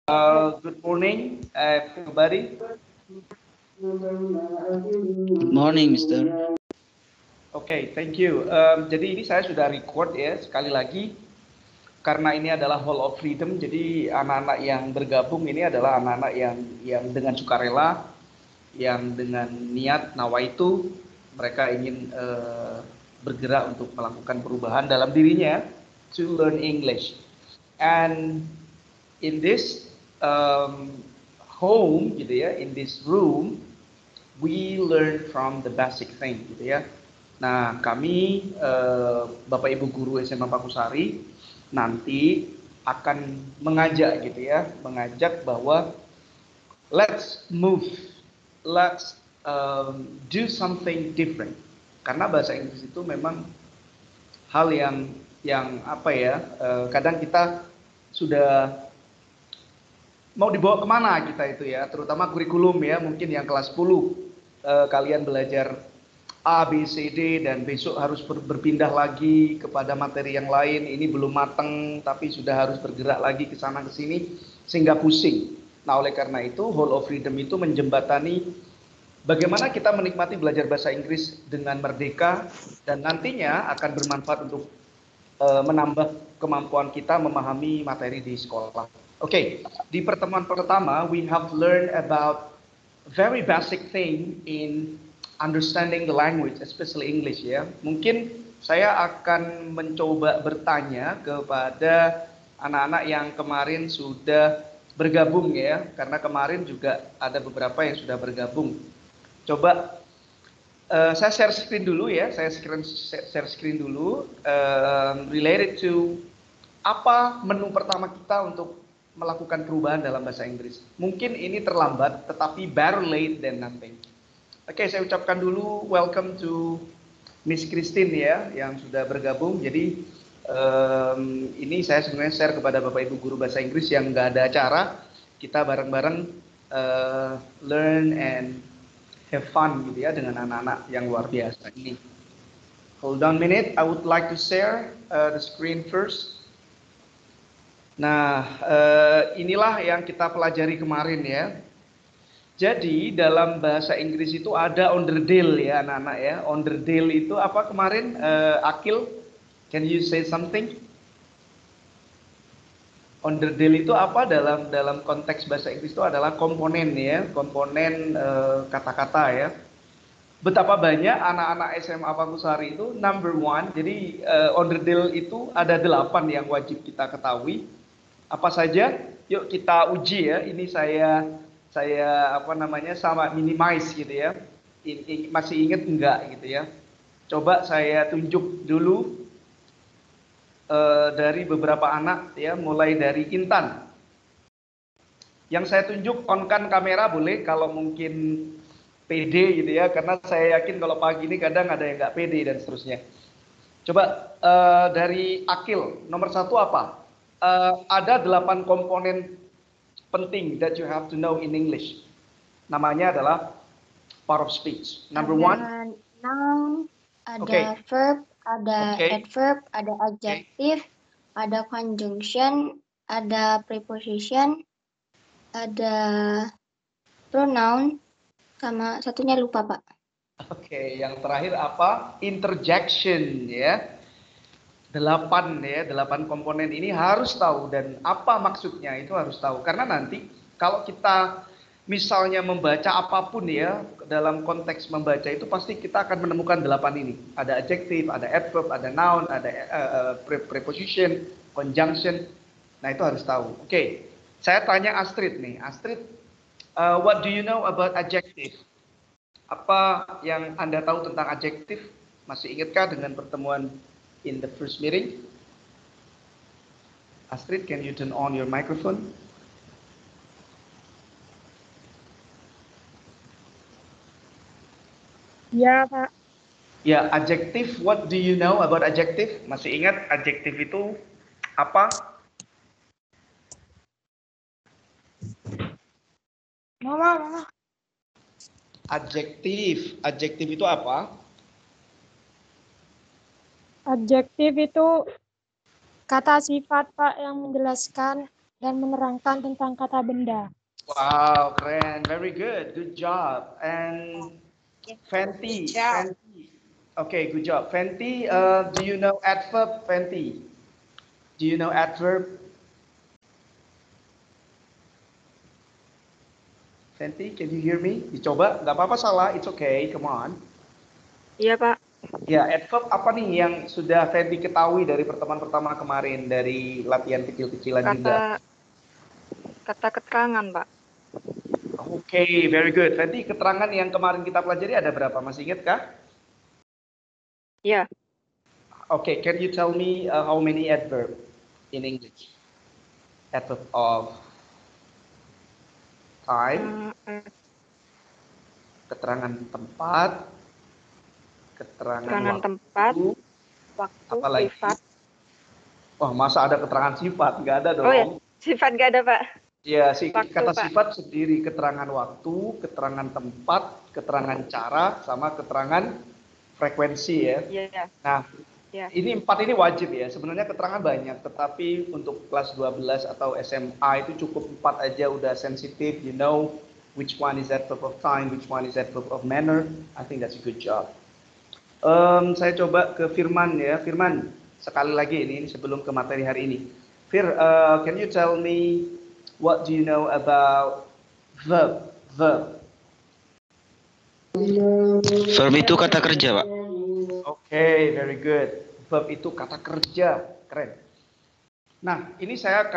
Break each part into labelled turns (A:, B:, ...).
A: Good morning, everybody.
B: Good morning, Mister.
A: Okay, thank you. Jadi ini saya sudah record ya, sekali lagi. Karena ini adalah Hall of Freedom, jadi anak-anak yang bergabung ini adalah anak-anak yang dengan sukarela, yang dengan niat nawaitu, mereka ingin bergerak untuk melakukan perubahan dalam dirinya, to learn English. And in this home, gitu ya, in this room, we learn from the basic thing, gitu ya. Nah, kami Bapak Ibu guru SMA Pakusari nanti akan mengajak gitu ya, mengajak bahwa let's move, let's do something different. Karena bahasa Inggris itu memang hal yang apa ya, kadang kita sudah mau dibawa kemana kita itu ya, terutama kurikulum ya, mungkin yang kelas 10 kalian belajar A, B, C, D, dan besok harus berpindah lagi kepada materi yang lain, ini belum mateng, tapi sudah harus bergerak lagi ke sana ke sini, sehingga pusing. Nah, oleh karena itu, Hall of Freedom itu menjembatani bagaimana kita menikmati belajar bahasa Inggris dengan merdeka, dan nantinya akan bermanfaat untuk menambah kemampuan kita memahami materi di sekolah. Oke, di pertemuan pertama, we have learned about very basic thing in understanding the language, especially English ya. Mungkin saya akan mencoba bertanya kepada anak-anak yang kemarin sudah bergabung ya, karena kemarin juga ada beberapa yang sudah bergabung. Coba saya share screen dulu ya, share screen dulu, related to apa menu pertama kita untuk melakukan perubahan dalam bahasa Inggris. Mungkin ini terlambat, tetapi better late than nothing. Oke, saya ucapkan dulu welcome to Miss Christine ya, yang sudah bergabung. Jadi ini saya sebenarnya share kepada Bapak Ibu guru bahasa Inggris yang nggak ada acara. Kita bareng-bareng learn and have fun gitu ya dengan anak-anak yang luar biasa ini. Hold on a minute, I would like to share the screen first. Nah, inilah yang kita pelajari kemarin ya. Jadi dalam bahasa Inggris itu ada onderdil ya anak-anak ya. Onderdil itu apa kemarin? Akil, can you say something? Onderdil itu apa dalam konteks bahasa Inggris itu adalah komponen ya, komponen kata-kata ya. Betapa banyak anak-anak SMA Pakusari itu number one. Jadi onderdil itu ada 8 yang wajib kita ketahui. Apa saja? Yuk kita uji ya. Ini saya apa namanya sama minimize gitu ya. Masih inget enggak gitu ya? Coba saya tunjuk dulu dari beberapa anak ya, mulai dari Intan. Yang saya tunjuk on-kan kamera boleh kalau mungkin PD gitu ya, karena saya yakin kalau pagi ini kadang ada yang nggak PD dan seterusnya. Coba dari Akil, nomor 1 apa? Ada 8 komponen penting that you have to know in English. Namanya adalah part of speech. Number one,
C: noun, ada verb, ada adverb, ada adjective, ada conjunction, ada preposition, ada pronoun, sama satunya lupa, Pak.
A: Oke, yang terakhir apa? Interjection ya. 8 komponen ini harus tahu, dan apa maksudnya itu harus tahu. Karena nanti kalau kita misalnya membaca apapun ya, dalam konteks membaca itu pasti kita akan menemukan 8 ini. Ada adjective, ada adverb, ada noun, ada preposition, conjunction. Nah, itu harus tahu. Oke, saya tanya Astrid nih. Astrid, what do you know about adjective? Apa yang Anda tahu tentang adjective? Masih ingatkah dengan pertemuan in the first meeting? Astrid, can you turn on your microphone?
D: Ya, Pak.
A: Ya, adjective, what do you know about adjective? Masih ingat adjective itu apa?
D: Mama.
A: Adjektif itu apa?
D: Adjektif itu kata sifat, Pak, yang menjelaskan. dan menerangkan tentang kata benda.
A: Wow, keren. Very good. Good job. And Fenty. Fenty. Okay, good job. Fenty, do you know adverb, Fenty? Do you know adverb? Fenty, can you hear me? Dicoba, nggak apa-apa salah, it's okay, come on.
D: Iya, Pak.
A: Ya, adverb apa nih yang sudah Fenty ketahui dari pertemuan pertama kemarin, dari latihan kecil-kecilan juga?
D: Kata keterangan, Pak.
A: Oke, very good. Fenty, keterangan yang kemarin kita pelajari ada berapa? Masih ingat kah?
D: Iya.
A: Okay, can you tell me how many adverb in English? Adverb of time, keterangan tempat, keterangan waktu, apalagi?
D: Sifat.
A: Wah, masa ada keterangan sifat? Nggak ada dong.
D: Oh ya, sifat nggak ada, Pak.
A: Ya, kata
D: Pak.
A: sifat sendiri, keterangan waktu, keterangan tempat, keterangan cara, sama keterangan frekuensi ya.
D: Iya.
A: Nah,
D: ya.
A: Ini 4 ini wajib ya. Sebenarnya keterangan banyak, tetapi untuk kelas 12 atau SMA itu cukup 4 aja udah sensitif. You know which one is adverb of time, which one is adverb of manner. I think that's a good job. Saya coba ke Firman ya. Firman, sekali lagi ini sebelum ke materi hari ini. Fir, can you tell me what do you know about verb?
B: Verb itu kata kerja, Pak.
A: Okay, very good. Verb itu kata kerja, keren. Nah, ini saya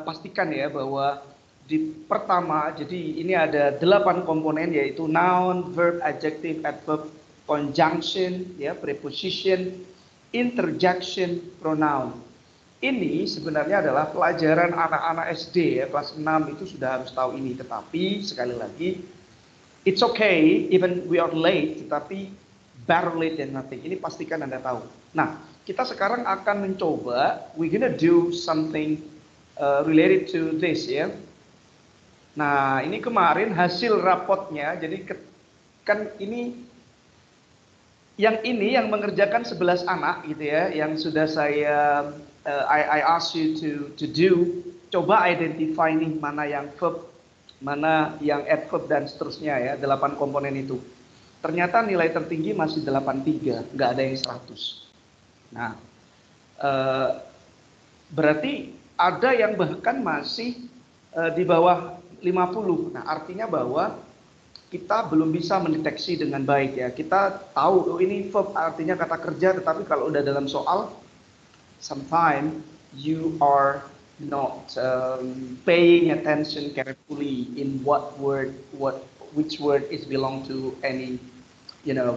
A: pastikan ya bahwa di pertama, jadi ini ada 8 komponen yaitu noun, verb, adjective, adverb, conjunction, ya, preposition, interjection, pronoun. Ini sebenarnya adalah pelajaran anak-anak SD ya, kelas 6 itu sudah harus tahu ini. Tetapi sekali lagi, it's okay, even we are late, tetapi better late than nothing. Ini pastikan Anda tahu. Nah, kita sekarang akan mencoba, we're gonna do something related to this ya. Nah, ini kemarin hasil rapotnya, jadi kan ini yang mengerjakan 11 anak gitu ya, yang sudah saya I ask you to do, coba identify nih mana yang verb, mana yang adverb dan seterusnya ya, 8 komponen itu. Ternyata nilai tertinggi masih 83, nggak ada yang 100. Nah, berarti ada yang bahkan masih di bawah 50. Nah, artinya bahwa kita belum bisa mendeteksi dengan baik ya. Kita tahu ini verb artinya kata kerja, tetapi kalau udah dalam soal, sometimes you are not paying attention carefully in which word is belong to any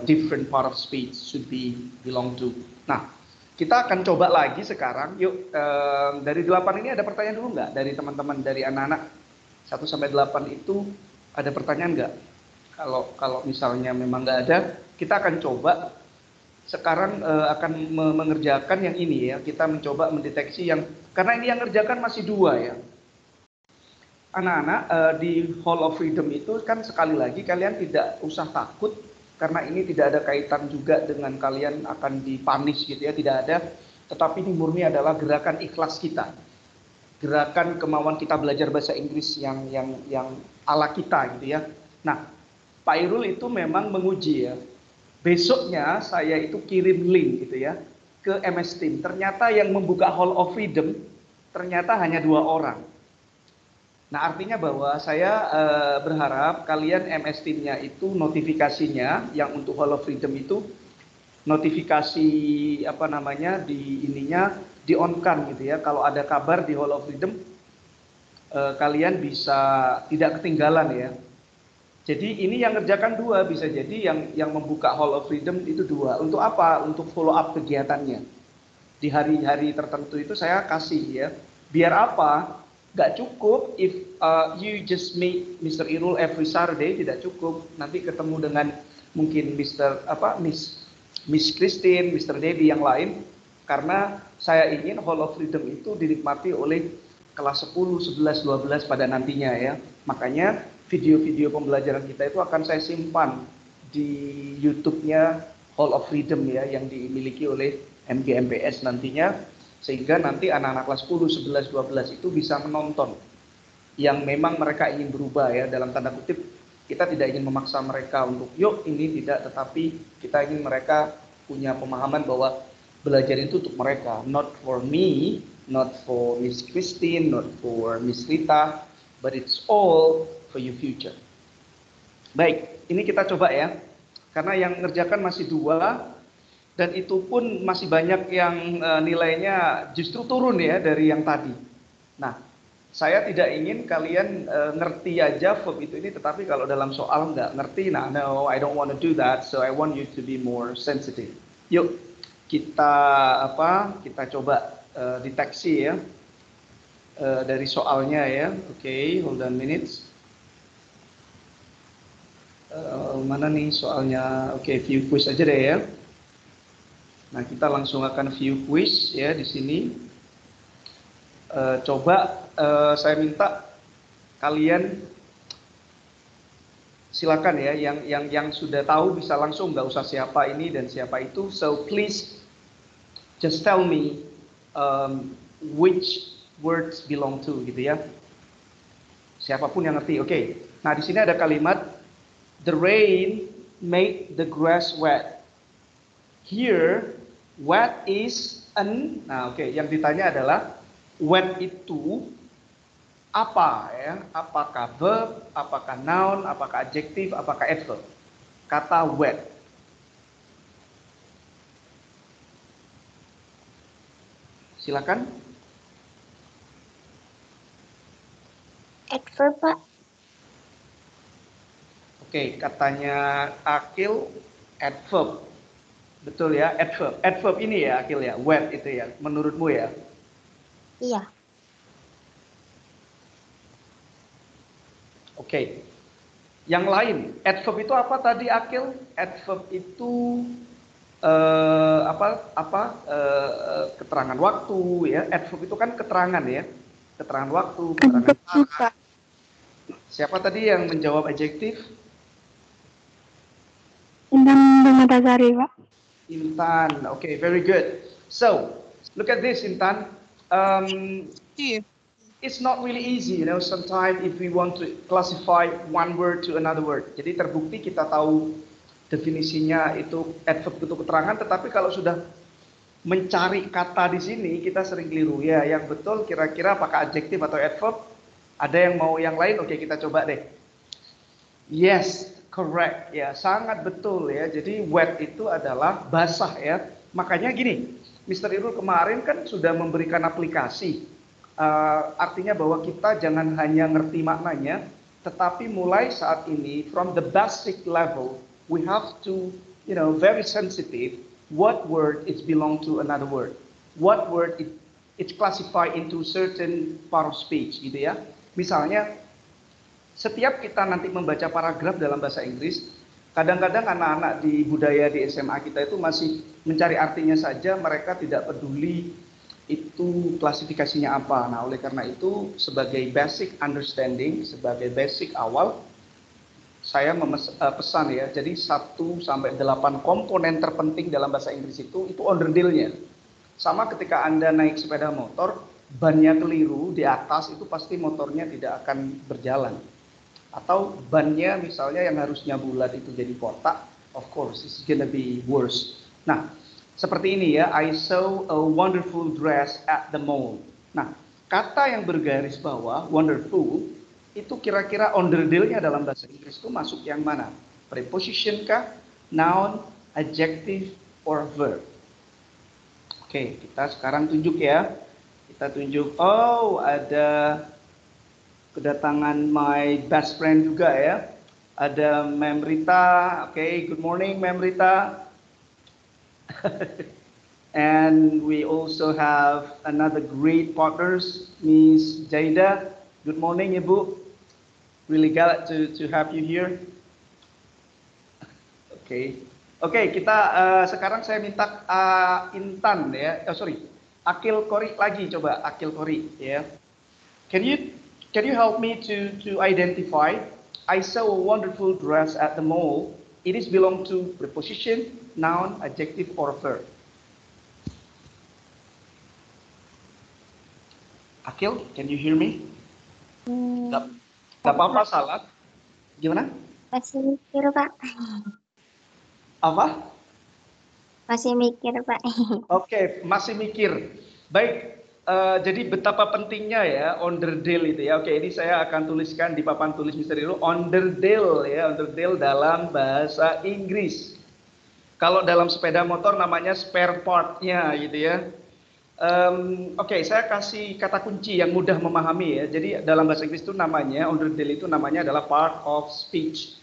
A: different part of speech should be belong to. Nah, kita akan coba lagi sekarang. Yuk, dari 8 ini ada pertanyaan dulu nggak? Dari teman-teman, dari anak-anak 1 sampai 8 itu ada pertanyaan nggak? Kalau misalnya memang nggak ada, kita akan coba sekarang akan mengerjakan yang ini ya. Kita mencoba mendeteksi yang, karena ini yang ngerjakan masih 2 ya. Anak-anak di Hall of Freedom itu kan sekali lagi kalian tidak usah takut, karena ini tidak ada kaitan juga dengan kalian akan dipanis gitu ya, tidak ada. Tetapi ini murni adalah gerakan ikhlas kita, gerakan kemauan kita belajar bahasa Inggris yang ala kita gitu ya. Nah, Pak Irul itu memang menguji ya. Besoknya saya itu kirim link gitu ya ke MS Team. Ternyata yang membuka Hall of Freedom ternyata hanya 2 orang. Nah, artinya bahwa saya berharap kalian MS Team-nya itu notifikasinya yang untuk Hall of Freedom itu notifikasi di on-kan gitu ya. Kalau ada kabar di Hall of Freedom kalian bisa tidak ketinggalan ya. Jadi ini yang ngerjakan 2, bisa jadi yang membuka Hall of Freedom itu 2. Untuk apa? Untuk follow up kegiatannya. Di hari-hari tertentu itu saya kasih ya. Biar apa? Gak cukup if you just meet Mr. Irul every Saturday, tidak cukup. Nanti ketemu dengan mungkin Miss Christine, Mr. Debbie yang lain. Karena saya ingin Hall of Freedom itu dinikmati oleh kelas 10, 11, 12 pada nantinya ya. Makanya video-video pembelajaran kita itu akan saya simpan di YouTube-nya Hall of Freedom ya, yang dimiliki oleh MGMPS nantinya. Sehingga nanti anak-anak kelas 10, 11, 12 itu bisa menonton yang memang mereka ingin berubah ya, dalam tanda kutip kita tidak ingin memaksa mereka untuk yuk ini tidak, tetapi kita ingin mereka punya pemahaman bahwa belajar itu untuk mereka, not for me, not for Miss Christine, not for Miss Rita, but it's all for your future. Baik, ini kita coba ya, karena yang ngerjakan masih 2, dan itu pun masih banyak yang nilainya justru turun ya dari yang tadi. Nah, saya tidak ingin kalian ngerti aja verb itu ini, tetapi kalau dalam soal nggak ngerti, nah no, I don't want to do that, so I want you to be more sensitive. Yuk, kita coba deteksi ya dari soalnya ya. Oke, hold on minutes. Mana nih soalnya? Oke, view quiz aja deh ya. Nah, kita langsung akan view quiz ya di sini. Coba saya minta kalian silakan ya, yang sudah tahu bisa langsung, nggak usah siapa ini dan siapa itu. So please just tell me which words belong to gitu ya. Siapapun yang ngerti. Oke. Nah, di sini ada kalimat the rain made the grass wet. Here wet is an. Nah, oke, yang ditanya adalah wet itu apa ya? Apakah verb, apakah noun, apakah adjektif, apakah adverb? Kata wet. Silakan.
C: Adverb, Pak.
A: Oke, katanya Akil adverb. Betul ya, adverb. Adverb ini ya, Akil ya, wet itu ya, menurutmu ya?
C: Iya.
A: Oke. Yang lain, adverb itu apa tadi Akil? Adverb itu keterangan waktu ya. Adverb itu kan keterangan ya. Keterangan waktu, keterangan arah. Siapa tadi yang menjawab adjektif?
E: Intan Dumatasari, Pak.
A: Intan, okay, very good. So, look at this, Intan. It's not really easy, you know, sometimes if we want to classify one word to another word. Jadi terbukti kita tahu definisinya itu adverb itu keterangan, tetapi kalau sudah mencari kata di sini kita sering keliru ya. Yang betul kira-kira apakah adjektif atau adverb? Ada yang mau yang lain? Oke, kita coba deh. Yes, correct ya, sangat betul ya. Jadi wet itu adalah basah ya. Makanya gini, Mr. Irul kemarin kan sudah memberikan aplikasi. Artinya bahwa kita jangan hanya ngerti maknanya, tetapi mulai saat ini from the basic level we have to, you know, very sensitive what word is belong to another word, what word it's classified into certain part of speech gitu ya. Misalnya setiap kita nanti membaca paragraf dalam bahasa Inggris, kadang-kadang anak-anak di budaya di SMA kita itu masih mencari artinya saja, mereka tidak peduli itu klasifikasinya apa. Nah, oleh karena itu sebagai basic understanding, sebagai basic awal, saya pesan ya, jadi 1 sampai 8 komponen terpenting dalam bahasa Inggris itu onderdilnya. Sama ketika Anda naik sepeda motor, bannya keliru di atas, itu pasti motornya tidak akan berjalan. Atau bannya misalnya yang harusnya bulat itu jadi kotak, of course it's gonna be worse. Nah, seperti ini ya, I saw a wonderful dress at the mall. Nah, kata yang bergaris bawah, wonderful, itu kira-kira onderdilnya dalam bahasa Inggris itu masuk yang mana? Preposition kah? Noun, adjective, or verb? Oke, kita sekarang tunjuk ya. Kita tunjuk, oh ada kedatangan my best friend juga ya. Ada Ma'am Rita, oke, good morning Ma'am Rita. And we also have another great partners, Miss Jaida. Good morning, Ibu. Really glad to have you here. Oke, kita sekarang saya minta Intan ya. Akil Kori lagi, coba Akil Kori ya. Can you help me to identify? I saw a wonderful dress at the mall. It is belong to preposition, noun, adjective, or verb. Akil, can you hear me? Gak apa-apa salah. Gimana?
C: Masih mikir, Pak.
A: Apa?
C: Masih mikir, Pak.
A: Oke, masih mikir. Baik, jadi betapa pentingnya ya onderdil itu ya. Oke, ini saya akan tuliskan di papan tulis Mr. Irul, onderdil ya, onderdil dalam bahasa Inggris. Kalau dalam sepeda motor namanya spare part-nya gitu ya. Oke, saya kasih kata kunci yang mudah memahami ya. Jadi dalam bahasa Inggris itu namanya, onderdil itu namanya adalah part of speech.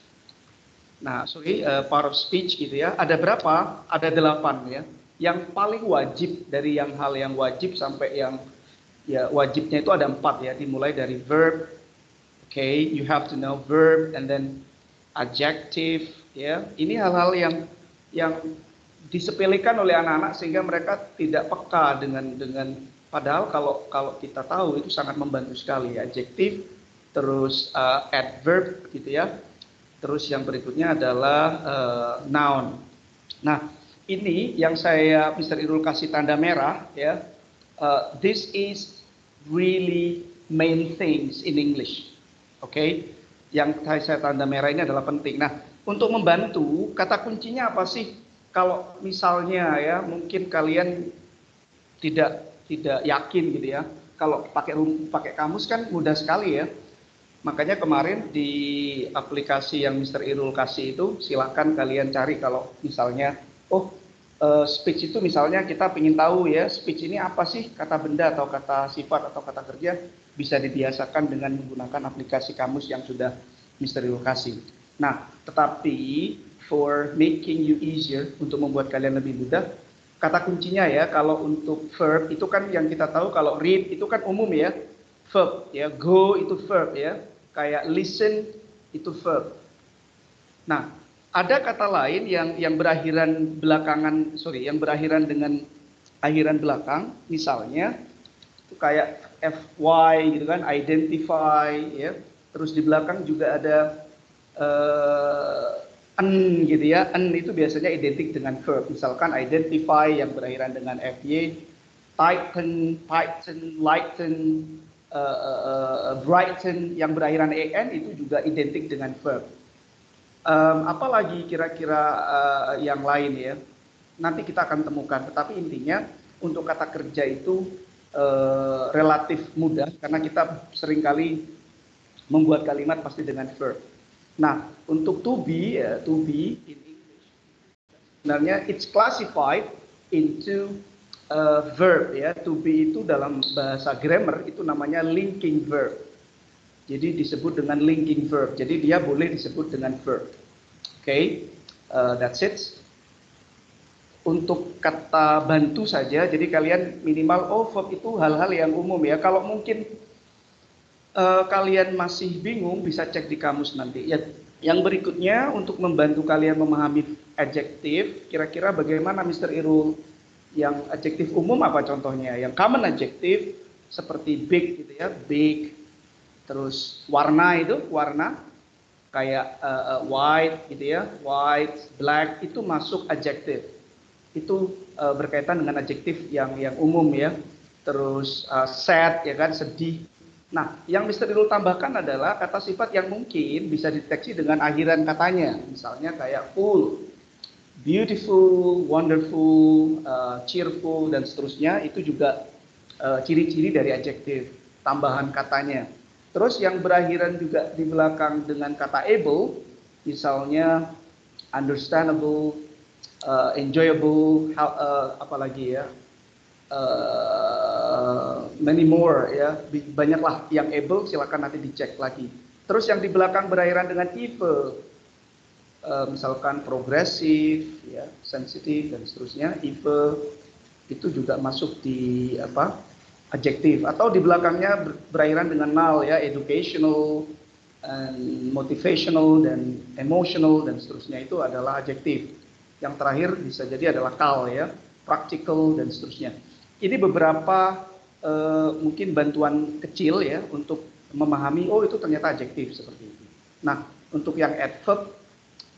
A: Nah, part of speech gitu ya. Ada berapa? Ada 8 ya. Yang paling wajib dari yang hal yang wajib sampai yang ya wajibnya itu ada 4 ya. Dimulai dari verb, okay, you have to know verb, and then adjective, ya. Ini hal-hal yang disepelekan oleh anak-anak sehingga mereka tidak peka dengan padahal kalau kita tahu itu sangat membantu sekali. Adjective, terus adverb gitu ya. Terus yang berikutnya adalah noun. Nah, ini yang Mr. Irul kasih tanda merah ya. This is really main things in English. Oke. Yang saya tanda merah ini adalah penting. Nah, untuk membantu, kata kuncinya apa sih? Kalau misalnya ya, mungkin kalian tidak yakin gitu ya. Kalau pakai kamus kan mudah sekali ya. Makanya kemarin di aplikasi yang Mr. Irul kasih itu, silakan kalian cari kalau misalnya, speech itu misalnya kita ingin tahu ya, speech ini apa sih, kata benda atau kata sifat atau kata kerja, bisa dibiasakan dengan menggunakan aplikasi kamus yang sudah Mr. Irul kasih. Nah, tetapi for making you easier, untuk membuat kalian lebih mudah, kata kuncinya ya, kalau untuk verb itu kan yang kita tahu, kalau read itu kan umum ya, verb ya, go itu verb ya, kayak listen itu verb. Nah, ada kata lain yang berakhiran yang berakhiran dengan akhiran belakang, misalnya itu kayak fy gitu kan, identify ya. Terus di belakang juga ada gitu ya. Itu biasanya identik dengan verb. Misalkan identify yang berakhiran dengan fy, tighten, lighten, brighten yang berakhiran en itu juga identik dengan verb. Apalagi kira-kira yang lain ya, nanti kita akan temukan. Tetapi intinya untuk kata kerja itu relatif mudah karena kita seringkali membuat kalimat pasti dengan verb. Nah, untuk to be in English sebenarnya it's classified into verb ya. To be itu dalam bahasa grammar itu namanya linking verb. Jadi disebut dengan linking verb. Jadi dia boleh disebut dengan verb. Okay, that's it. Untuk kata bantu saja. Jadi kalian minimal verb itu hal-hal yang umum ya. Kalau mungkin kalian masih bingung, bisa cek di kamus nanti. Ya, yang berikutnya untuk membantu kalian memahami adjektif, kira-kira bagaimana Mr. Irul? Yang adjektif umum apa contohnya? Yang common adjektif seperti big gitu ya, big. Terus warna kayak white gitu ya, white, black itu masuk adjektif. Itu berkaitan dengan adjektif yang umum ya. Terus sad ya kan, sedih. Nah, yang Mr. Irul tambahkan adalah kata sifat yang mungkin bisa dideteksi dengan akhiran katanya. Misalnya kayak full, beautiful, wonderful, cheerful, dan seterusnya. Itu juga ciri-ciri dari adjektif, tambahan katanya. Terus yang berakhiran juga di belakang dengan kata able, misalnya understandable, enjoyable, apalagi ya, many more ya, banyaklah yang able, silakan nanti dicek lagi. Terus yang di belakang berakhiran dengan evil, misalkan progresif, ya, sensitif dan seterusnya, evil itu juga masuk di adjektif. Atau di belakangnya berakhiran dengan null ya, educational, motivational dan emotional dan seterusnya, itu adalah adjektif. Yang terakhir bisa jadi adalah kal ya, practical dan seterusnya. Ini beberapa mungkin bantuan kecil ya untuk memahami itu ternyata adjektif seperti itu. Nah, untuk yang adverb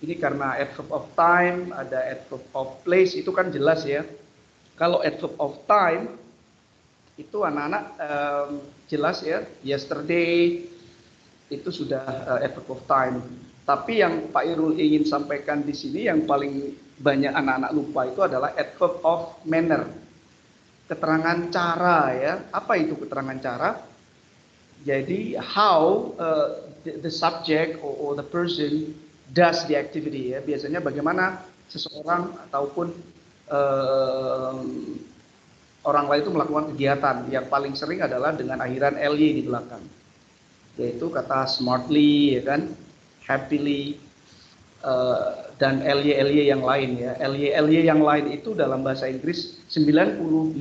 A: ini karena adverb of time, ada adverb of place, itu kan jelas ya. Kalau adverb of time itu anak-anak jelas ya, yesterday itu sudah adverb of time. Tapi yang Pak Irul ingin sampaikan di sini yang paling banyak anak-anak lupa itu adalah adverb of manner. Keterangan cara ya. Apa itu keterangan cara? Jadi how the subject or the person does the activity ya. Biasanya bagaimana seseorang ataupun orang lain itu melakukan kegiatan. Yang paling sering adalah dengan akhiran ly di belakang. Yaitu kata smartly ya kan, happily, dan ly yang lain ya. Ly yang lain itu dalam bahasa Inggris 95%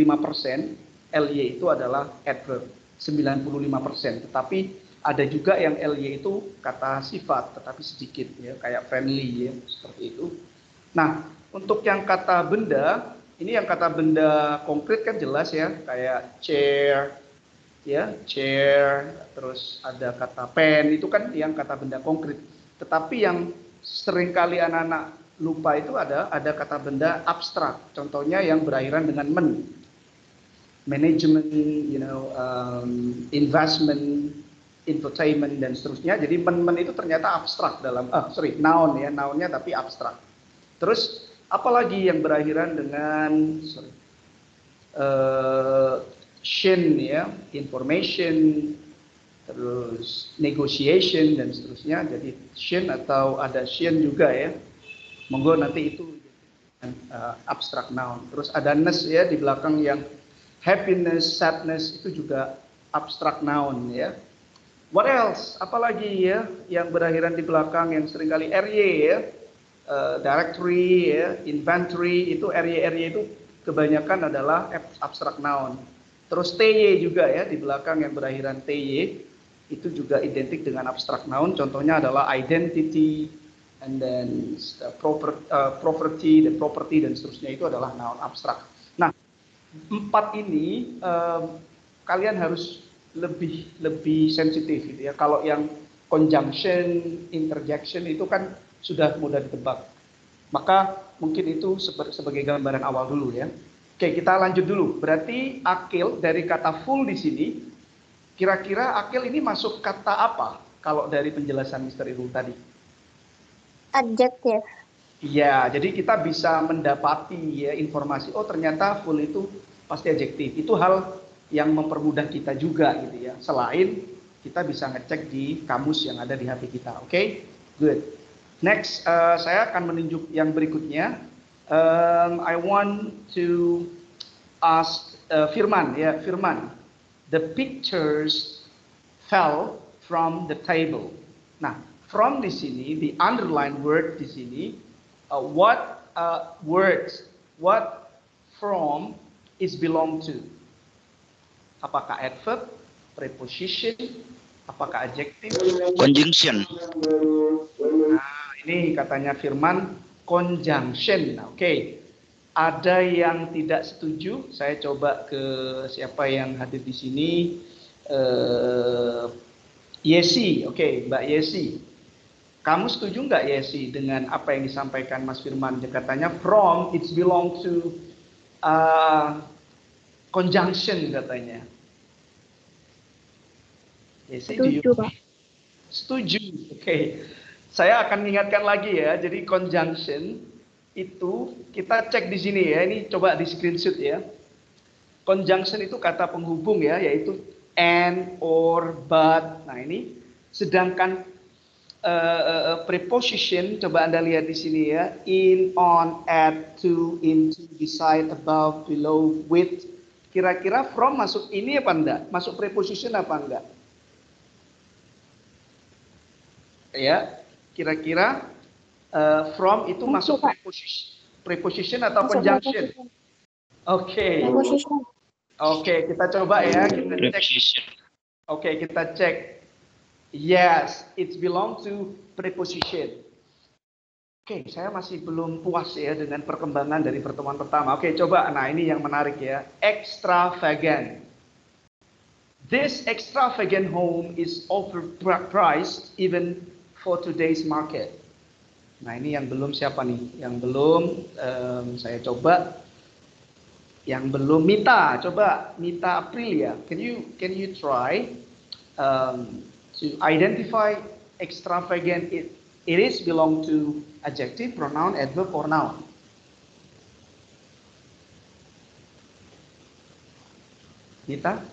A: ly itu adalah adverb. 95%, tetapi ada juga yang ly itu kata sifat, tetapi sedikit ya, kayak friendly ya, seperti itu. Nah, untuk yang kata benda, ini yang kata benda konkret kan jelas ya, kayak chair, ya, chair, terus ada kata pen, itu kan yang kata benda konkret. Tetapi yang seringkali anak-anak lupa itu ada kata benda abstrak, contohnya yang berakhiran dengan men. Management, investment, entertainment dan seterusnya. Jadi men itu ternyata abstrak dalam noun ya, nounnya tapi abstrak. Terus apalagi yang berakhiran dengan shin ya, information, terus negotiation dan seterusnya. Jadi shin atau ada shin juga ya. Monggo nanti itu abstrak noun. Terus ada ness ya di belakang yang happiness, sadness itu juga abstrak noun ya. What else? Apalagi ya yang berakhiran di belakang yang seringkali ry ya, directory ya, inventory itu ry itu kebanyakan adalah abstrak noun. Terus ty juga ya di belakang yang berakhiran ty itu juga identik dengan abstrak noun. Contohnya adalah identity, and then property dan seterusnya itu adalah noun abstrak. Nah, 4 ini kalian harus lebih sensitif gitu ya. Kalau yang conjunction, interjection itu kan sudah mudah ditebak. Maka mungkin itu sebagai gambaran awal dulu ya. Oke, kita lanjut dulu. Berarti akil dari kata full di sini, kira-kira akil ini masuk kata apa kalau dari penjelasan Mr. Irul tadi?
C: Adjektif.
A: Iya, jadi kita bisa mendapati ya informasi, oh ternyata full itu pasti adjektif. Itu hal yang mempermudah kita juga gitu ya. Selain kita bisa ngecek di kamus yang ada di HP kita. Oke, good. Next, saya akan menunjuk yang berikutnya. I want to ask Firman ya, Firman. The pictures fell from the table. Nah, from di sini, the underlined word di sini. What words, what from is belong to? Apakah adverb, preposition, apakah adjective?
B: Conjunction.
A: Nah, ini katanya Firman conjunction. Nah, oke. Ada yang tidak setuju? Saya coba ke siapa yang hadir di sini. Yesi, oke, Mbak Yesi. Kamu setuju nggak Yesi dengan apa yang disampaikan Mas Firman? Dia katanya from it's belong to conjunction katanya. Yesi,
E: Setuju, Pak.
A: Setuju, oke. Saya akan mengingatkan lagi ya. Jadi conjunction itu kita cek di sini ya. Ini coba di screenshot ya. Conjunction itu kata penghubung ya, yaitu and, or, but. Nah ini, sedangkan preposition, coba Anda lihat di sini ya, in, on, at, to, into, beside, above, below, with. Kira-kira from masuk ini apa enggak? Masuk preposition apa enggak? Ya, kira-kira from itu masuk preposition atau conjunction? Oke. Oke, kita coba ya, kita cek. Oke, kita cek. Yes, it belong to preposition. Oke, saya masih belum puas ya dengan perkembangan dari pertemuan pertama. Oke, coba. Nah, ini yang menarik ya. Extravagant. This extravagant home is overpriced even for today's market. Nah, ini yang belum siapa nih? Yang belum saya coba. Yang belum, Mita, coba Mita Aprilia, can you try to identify extravagant? It is belong to adjective, pronoun, adverb, or noun. Mita,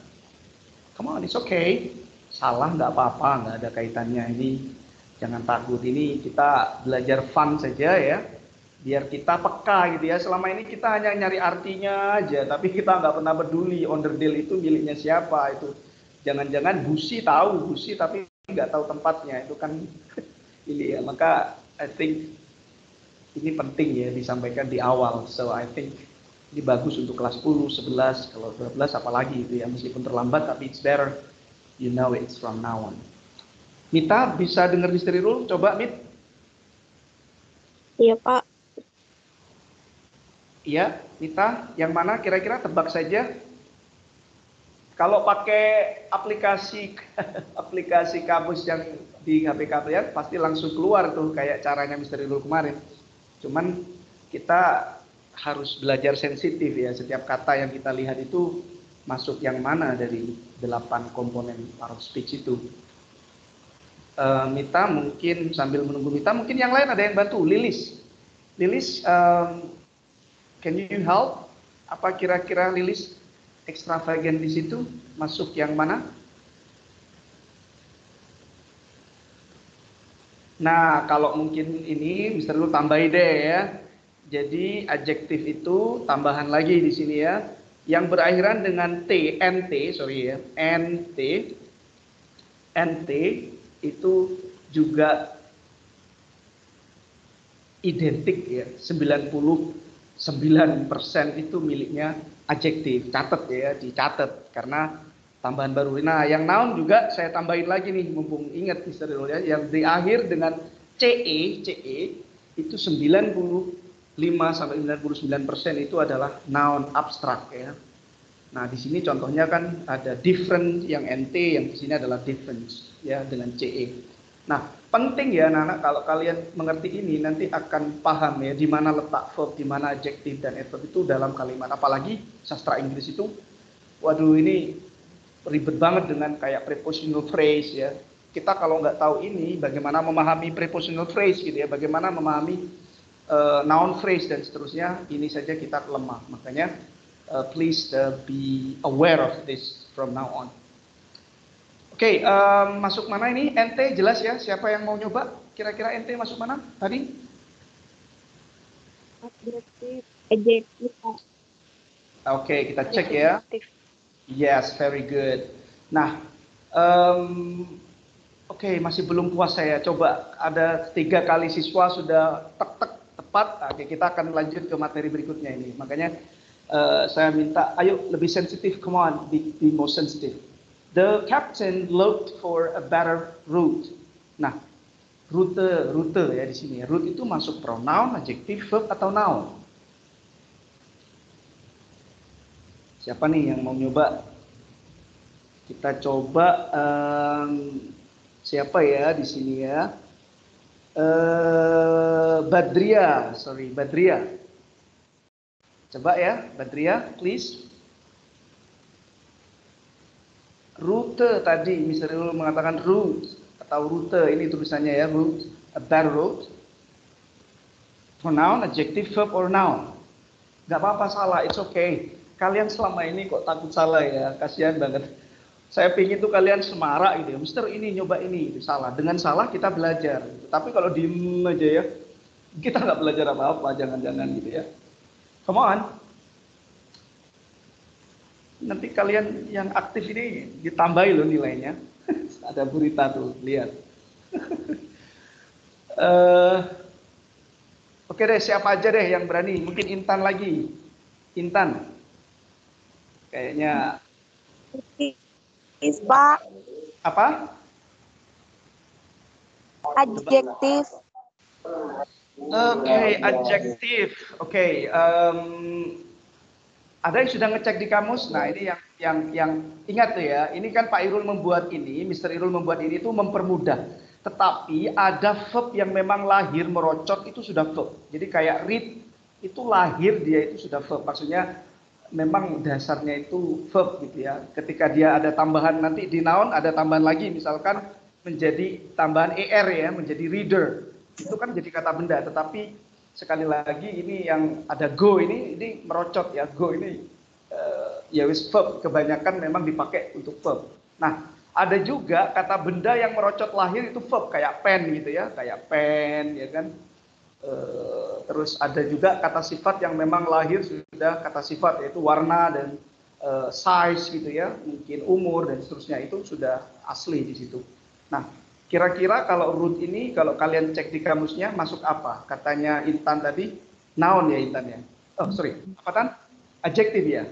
A: come on, it's okay. Salah nggak apa-apa, nggak ada kaitannya. Ini jangan takut, ini kita belajar fun saja ya. Biar kita peka gitu ya. Selama ini kita hanya nyari artinya aja, tapi kita nggak pernah peduli onderdil itu miliknya siapa. Itu jangan-jangan busi tahu busi tapi nggak tahu tempatnya. Itu kan ini ya. Maka I think ini penting ya disampaikan di awal. So I think ini bagus untuk kelas 10, 11, kalau 12 apalagi itu ya. Meskipun terlambat tapi it's better you know it's from now on. Mita bisa dengar mystery rule? Coba Mit.
C: Iya, Pak.
A: Iya, Mita, yang mana kira-kira tebak saja. Kalau pakai aplikasi aplikasi kamus yang di HP kalian pasti langsung keluar tuh kayak caranya Misteri Rule kemarin. Cuman kita harus belajar sensitif ya, setiap kata yang kita lihat itu masuk yang mana dari 8 komponen part of speech itu. Mita mungkin sambil menunggu Mita, mungkin yang lain ada yang bantu. Lilis, can you help? Apa kira-kira Lilis extravagant di situ masuk yang mana? Nah, kalau mungkin ini Mister Lu tambahin deh ya. Jadi adjektif itu tambahan lagi di sini ya, yang berakhiran dengan t, nt, sorry ya, nt, nt itu juga identik ya, 99% itu miliknya adjektif. Catat ya, dicatat karena tambahan baru. Nah, yang noun juga saya tambahin lagi nih, mumpung ingat Mister ya, yang di akhir dengan ce itu 95-99% itu adalah noun abstrak ya. Nah, di sini contohnya kan ada different yang nt, yang di sini adalah difference ya dengan ce. Nah, penting ya anak-anak, kalau kalian mengerti ini nanti akan paham ya di mana letak verb, di mana adjektif dan adverb itu dalam kalimat. Apalagi sastra Inggris itu, waduh ini ribet banget dengan kayak prepositional phrase ya. Kita kalau nggak tahu ini, bagaimana memahami prepositional phrase gitu ya, bagaimana memahami noun phrase dan seterusnya, ini saja kita lemah. Makanya please be aware of this from now on. Oke, masuk mana ini? NT jelas ya? Siapa yang mau nyoba? Kira-kira NT masuk mana tadi?
C: Adjektif.
A: Oke, kita cek ya. Yes, very good. Nah, oke, masih belum puas saya. Coba ada 3 kali siswa sudah tek tepat. Oke, kita akan lanjut ke materi berikutnya ini. Makanya saya minta, ayo lebih sensitif. Come on, be more sensitive. The captain looked for a better route. Nah, rute ya di sini. Route itu masuk pronoun, adjektif, verb atau noun? Siapa nih yang mau nyoba? Kita coba siapa ya di sini ya? Badria. Coba ya, Badria, please. Rute tadi, Mr. Rul mengatakan route atau rute, ini tulisannya ya, route, a better route. Pronoun, adjective, verb, or noun. Gak apa-apa salah, it's okay. Kalian selama ini kok takut salah ya, kasihan banget. Saya pingin tuh kalian semarak gitu ya, Mister ini nyoba ini, itu salah. Dengan salah kita belajar. Tapi kalau diem aja ya, kita nggak belajar apa-apa, jangan-jangan gitu ya. Come on. Nanti kalian yang aktif ini ditambahi loh nilainya. Ada berita tuh, lihat. Oke deh, siapa aja deh yang berani? Mungkin Intan lagi. Intan. Kayaknya.
C: Pak.
A: Apa?
C: Adjektif.
A: Oke, adjektif. Oke, ada yang sudah ngecek di kamus. Nah, ini yang ingat tuh ya. Ini kan Pak Irul membuat ini, Mr. Irul membuat ini itu mempermudah. Tetapi ada verb yang memang lahir merocot itu sudah verb. Jadi kayak read itu lahir dia itu sudah verb. Maksudnya memang dasarnya itu verb gitu ya. Ketika dia ada tambahan nanti di noun ada tambahan lagi, misalkan menjadi tambahan er ya, menjadi reader. Itu kan jadi kata benda, tetapi sekali lagi ini yang ada go ini merocot ya. Go ini ya wis verb, kebanyakan memang dipakai untuk verb. Nah, ada juga kata benda yang merocot lahir itu verb kayak pen gitu ya, kayak pen ya kan. Terus ada juga kata sifat yang memang lahir sudah kata sifat, yaitu warna dan size gitu ya, mungkin umur dan seterusnya, itu sudah asli di situ. Nah, kira-kira kalau root ini kalau kalian cek di kamusnya masuk apa? Katanya Intan tadi noun ya Intan ya. Oh sorry, apa Tan? Adjektif ya.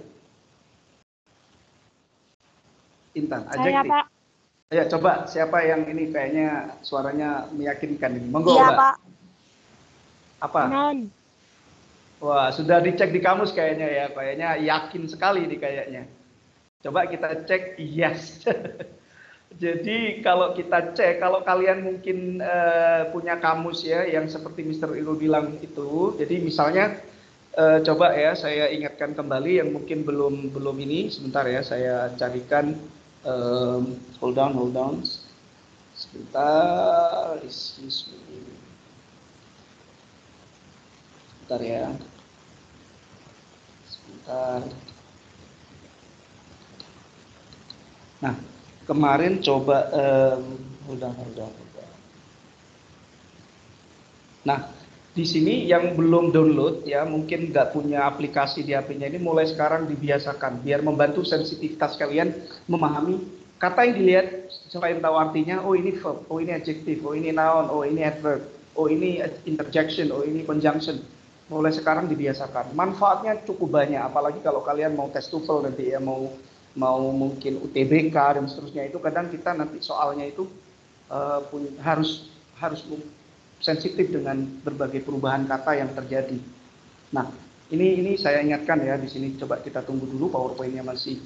A: Intan,
C: Saya
A: adjektif.
C: Pak.
A: Ya coba siapa yang ini kayaknya suaranya meyakinkan ini. Monggo
C: Iya
A: Mbak.
C: Pak.
A: Apa?
C: Non.
A: Wah, sudah dicek di kamus kayaknya ya. Kayaknya yakin sekali nih kayaknya. Coba kita cek, yes. Jadi kalau kita cek, kalau kalian mungkin punya kamus ya, yang seperti Mr. Ilu bilang itu. Jadi misalnya, coba ya saya ingatkan kembali yang mungkin belum ini. Sebentar ya, saya carikan. Hold on. Sebentar, excuse me. Sebentar ya. Sebentar. Nah, kemarin coba hold on. Nah, di sini yang belum download ya, mungkin nggak punya aplikasi di HP-nya ini, mulai sekarang dibiasakan biar membantu sensitivitas kalian memahami kata yang dilihat selain tahu artinya. Oh ini verb, oh ini adjective, oh ini noun, oh ini adverb, oh ini interjection, oh ini conjunction. Mulai sekarang dibiasakan. Manfaatnya cukup banyak, apalagi kalau kalian mau tes TOEFL nanti ya, mau mungkin UTBK dan seterusnya, itu kadang kita nanti soalnya itu harus sensitif dengan berbagai perubahan kata yang terjadi. Nah, ini saya ingatkan ya di sini. Coba kita tunggu dulu, PowerPoint-nya masih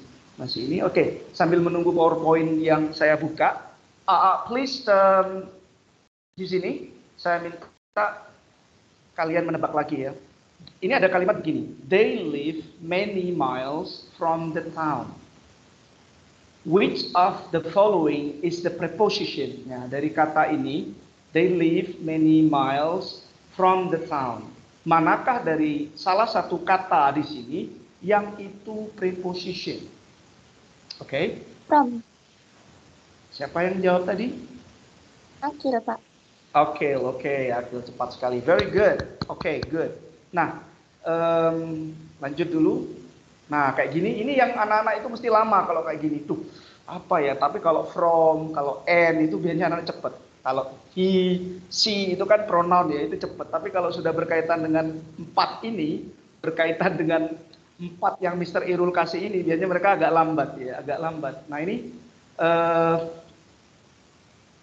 A: ini. Oke, sambil menunggu PowerPoint yang saya buka, please di sini saya minta kalian menebak lagi ya. Ini ada kalimat begini. They live many miles from the town. Which of the following is the preposition? Nah, dari kata ini, they live many miles from the town. Manakah dari salah satu kata di sini yang itu preposition? Oke.
C: From.
A: Siapa yang jawab tadi?
C: Akhir Pak.
A: Oke, Akil cepat sekali. Very good. Oke, good. Nah, lanjut dulu. Nah, kayak gini, ini yang anak-anak itu mesti lama kalau kayak gini. Tuh, apa ya? Tapi kalau from, kalau and itu biasanya anak cepet. Kalau he, she itu kan pronoun ya, itu cepet. Tapi kalau sudah berkaitan dengan 4 ini, berkaitan dengan 4 yang Mr. Irul kasih ini, biasanya mereka agak lambat ya, agak lambat. Nah,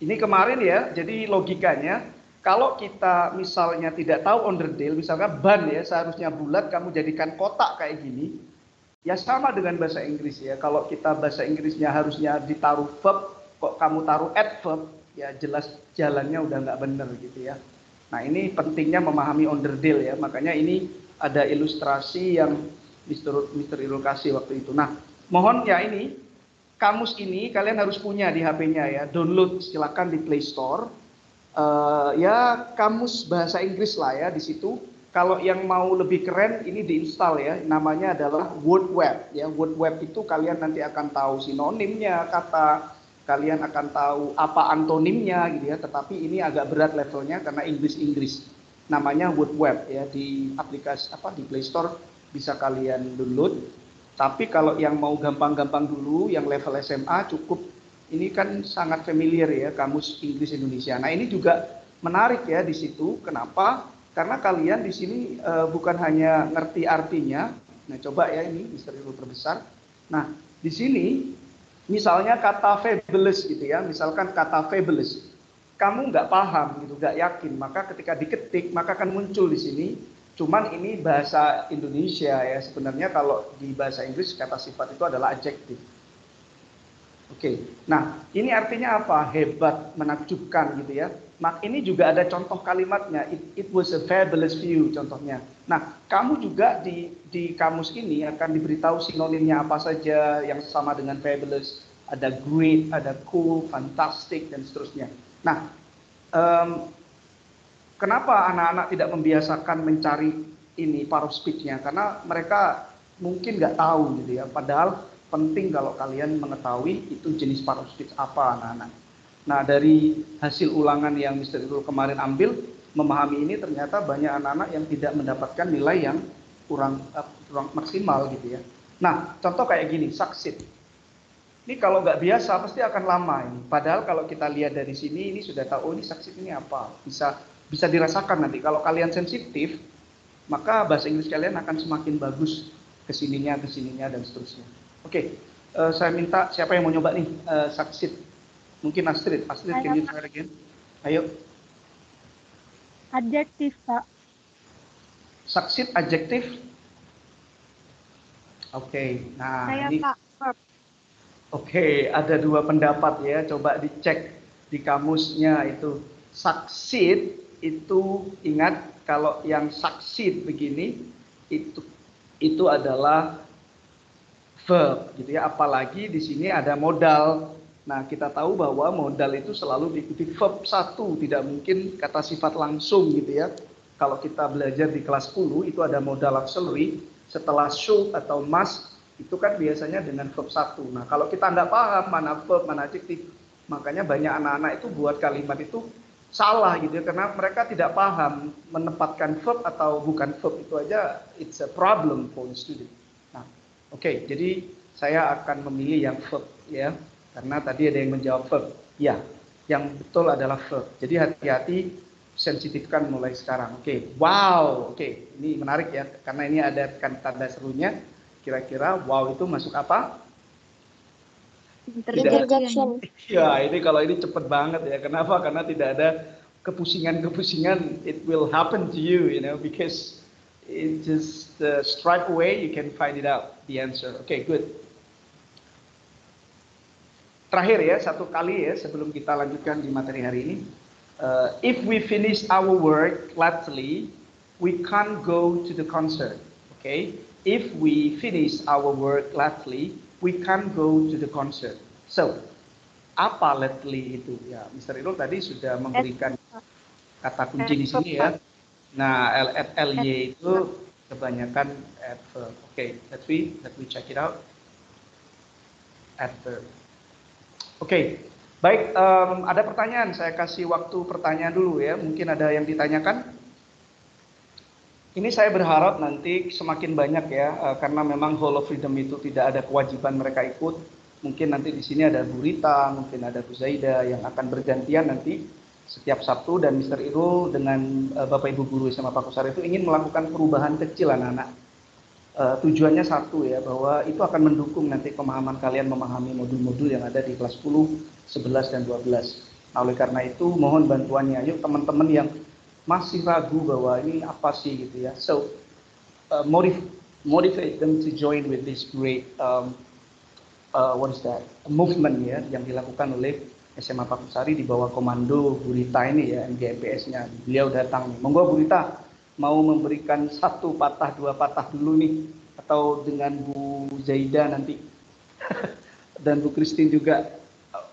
A: ini kemarin ya, jadi logikanya kalau kita misalnya tidak tahu onderdil, misalkan ban ya seharusnya bulat, kamu jadikan kotak kayak gini, ya sama dengan bahasa Inggris ya. Kalau kita bahasa Inggrisnya harusnya ditaruh verb, kok kamu taruh adverb, ya jelas jalannya udah nggak bener gitu ya. Nah ini pentingnya memahami onderdil ya, makanya ini ada ilustrasi yang Mr. Irul kasih waktu itu. Nah mohon ya ini, kamus ini kalian harus punya di HP-nya ya, download silakan di Play Store. Ya kamus bahasa Inggris lah ya di situ. Kalau yang mau lebih keren ini diinstal ya, namanya adalah WordWeb ya. WordWeb itu kalian nanti akan tahu sinonimnya kata, kalian akan tahu apa antonimnya gitu ya. Tetapi ini agak berat levelnya karena Inggris. Namanya WordWeb ya, di aplikasi di Play Store bisa kalian download. Tapi kalau yang mau gampang-gampang dulu, yang level SMA cukup, ini kan sangat familiar ya, Kamus Inggris Indonesia. Nah ini juga menarik ya di situ. Kenapa? Karena kalian di sini bukan hanya ngerti artinya. Nah coba ya ini, Mr. Irul perbesar. Nah di sini misalnya kata fabulous gitu ya, misalkan kata fabulous, kamu nggak paham gitu, nggak yakin, maka ketika diketik maka akan muncul di sini. Cuman ini bahasa Indonesia ya, sebenarnya kalau di bahasa Inggris kata sifat itu adalah adjective. Oke, nah ini artinya apa? Hebat, menakjubkan gitu ya. Nah ini juga ada contoh kalimatnya. It was a fabulous view contohnya. Nah kamu juga di kamus ini akan diberitahu sinonimnya apa saja yang sama dengan fabulous. Ada great, ada cool, fantastic dan seterusnya. Nah kenapa anak-anak tidak membiasakan mencari ini part of speech-nya? Karena mereka mungkin nggak tahu gitu ya. Padahal penting kalau kalian mengetahui itu jenis part of speech apa anak-anak. Nah dari hasil ulangan yang Mr. Irul kemarin ambil, memahami ini ternyata banyak anak-anak yang tidak mendapatkan nilai yang kurang maksimal gitu ya. Nah contoh kayak gini, succeed. Ini kalau nggak biasa pasti akan lama ini. Padahal kalau kita lihat dari sini ini sudah tahu, oh ini succeed ini apa. Bisa dirasakan nanti. Kalau kalian sensitif, maka bahasa Inggris kalian akan semakin bagus kesininya dan seterusnya. Oke, saya minta siapa yang mau nyoba nih succeed? Mungkin Astrid, can you try again? Ayo.
E: Adjektif, Pak.
A: Succeed adjektif. Oke, nah
E: Saya,
A: ini.
E: Pak.
A: Oke, ada dua pendapat ya. Coba dicek di kamusnya itu. Succeed itu ingat kalau yang succeed begini itu adalah verb gitu ya. Apalagi di sini ada modal. Nah, kita tahu bahwa modal itu selalu diikuti verb satu, tidak mungkin kata sifat langsung gitu ya. Kalau kita belajar di kelas 10 itu ada modal auxiliary setelah should atau must itu kan biasanya dengan verb satu. Nah, kalau kita nggak paham mana verb, mana adjektif, makanya banyak anak-anak itu buat kalimat itu salah gitu ya, karena mereka tidak paham menempatkan verb atau bukan verb itu aja it's a problem for the student. Nah, oke, jadi saya akan memilih yang verb ya, karena tadi ada yang menjawab verb. Ya, yang betul adalah verb. Jadi hati-hati, sensitifkan mulai sekarang. Oke, wow, oke, ini menarik ya, karena ini ada tanda serunya. Kira-kira wow itu masuk apa?
C: Interjection.
A: Ya, ini kalau ini cepet banget ya. Kenapa? Karena tidak ada kepusingan-kepusingan. It will happen to you, because it just straight away you can find it out the answer. Okay, good. Terakhir ya, satu kali ya sebelum kita lanjutkan di materi hari ini. If we finish our work lately, we can't go to the concert. Okay? If we finish our work lately, we can't go to the concert. So, apa lately itu? Ya, Mr. Irul tadi sudah memberikan kata kunci di sini ya. Nah, ly itu kebanyakan adverb. Okay, let me check it out. Adverb. Oke, baik. Ada pertanyaan. Saya kasih waktu pertanyaan dulu ya. Mungkin ada yang ditanyakan. Ini saya berharap nanti semakin banyak ya, karena memang Hall of Freedom itu tidak ada kewajiban mereka ikut. Mungkin nanti di sini ada Bu Rita, mungkin ada Bu Zaida yang akan bergantian nanti setiap Sabtu, dan Mr. Irul dengan Bapak Ibu Guru SMA Pakusari itu ingin melakukan perubahan kecil anak-anak. Tujuannya satu ya, bahwa itu akan mendukung nanti pemahaman kalian memahami modul-modul yang ada di kelas 10, 11, dan 12. Nah, oleh karena itu mohon bantuannya. Yuk teman-teman yang masih ragu bahwa ini apa sih gitu ya. So, motivate them to join with this great movement ya yang dilakukan oleh SMA Pakusari di bawah komando Bu Rita ini ya, MGMPS-nya. Beliau datang. Monggo Bu Rita mau memberikan satu patah, dua patah dulu nih, atau dengan Bu Zaida nanti dan Bu Christine juga.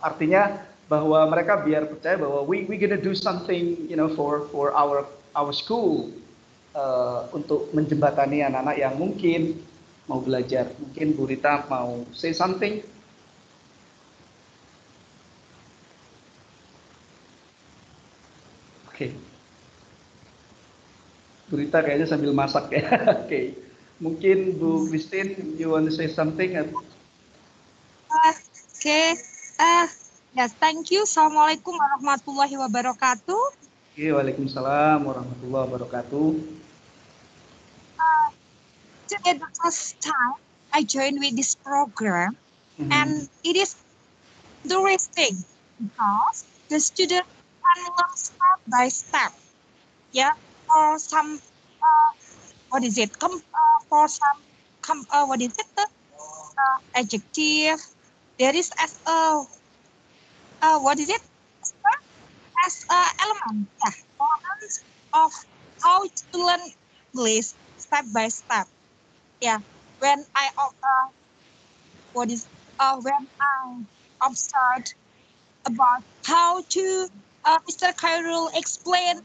A: Artinya bahwa mereka biar percaya bahwa we gonna do something for our school, untuk menjembatani anak-anak yang mungkin mau belajar. Mungkin Bu Rita mau say something. Oke. Bu Rita kayaknya sambil masak ya. Oke. Mungkin Bu Christine, you want to say something?
F: Okay. Yes, thank you. Assalamualaikum warahmatullahi wabarakatuh.
A: Oke, waalaikumsalam warahmatullahi wabarakatuh.
F: Today the first time I joined with this program, and it is interesting because the student can learn step by step. Yeah, for some, what is it? For some, what is it? Adjective, there is as what is it? As a element, yeah, elements of how to learn English step by step. Yeah, when I when I observed about how to Mr. Khairul explain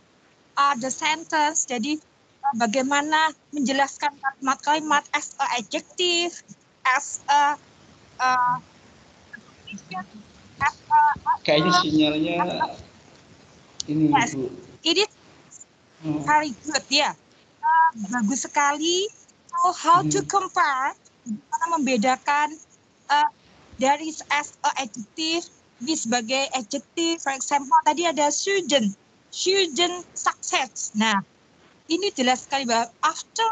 F: the sentence. Jadi bagaimana menjelaskan kalimat-kalimat as a adjective, as a as
A: Kayaknya sinyalnya ini
F: yes,
A: Bu.
F: it is very good ya. Bagus sekali. So how to compare? Bagaimana membedakan there is as a adjective ini sebagai adjective. For example, tadi ada student success. Nah, ini jelas sekali bahwa after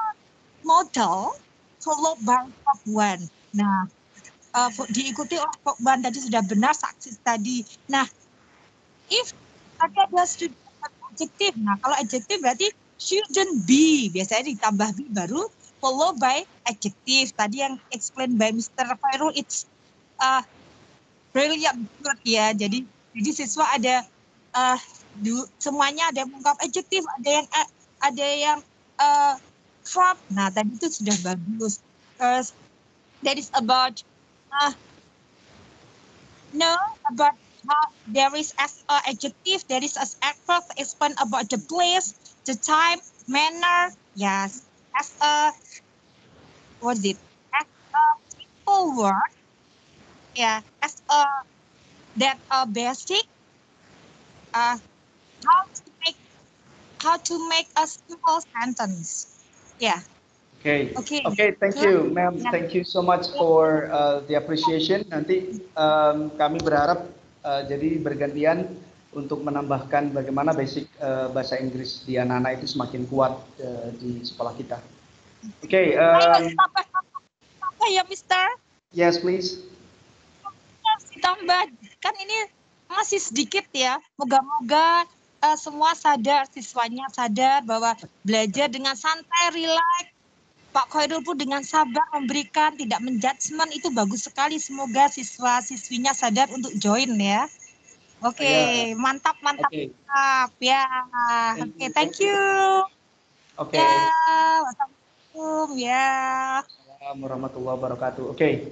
F: model followed by verb one. Nah, diikuti oleh verb one tadi sudah benar success tadi. Nah, if ada student adjective. Nah, kalau adjective berarti shouldn't be. Biasanya ditambah be baru follow by adjective. Tadi yang explained by Mr. Khairul, it's brilliant good ya. Jadi siswa ada semuanya ada yang mengungkap adjective, ada yang verb. Nah, tadi itu sudah bagus. That is about about how there is as adjective, there is as adverb explain about the place, the time, manner. Yes, as a what is it? As a simple word. Yeah, as a that basic. How to make a simple sentence. Yeah.
A: Okay.
F: Okay.
A: Okay, thank you, ma'am.
F: Yeah.
A: Thank you so much for the appreciation. Nanti kami berharap jadi bergantian untuk menambahkan bagaimana basic bahasa Inggris di anak-anak itu semakin kuat di sekolah kita. Oke.
F: Tambah ya, Mister?
A: Yes, please.
F: Ditambah, kan ini masih sedikit ya. Moga-moga semua sadar, siswanya sadar bahwa belajar dengan santai, relax. Pak Khairul pun dengan sabar memberikan, tidak menjudgment, itu bagus sekali. Semoga siswa-siswinya sadar untuk join ya. Oke, mantap.
A: Okay.
F: Mantap ya. Oke, thank you.
A: Oke.
F: Ya, wassalamualaikum ya.
A: Assalamualaikum warahmatullahi wabarakatuh. Oke,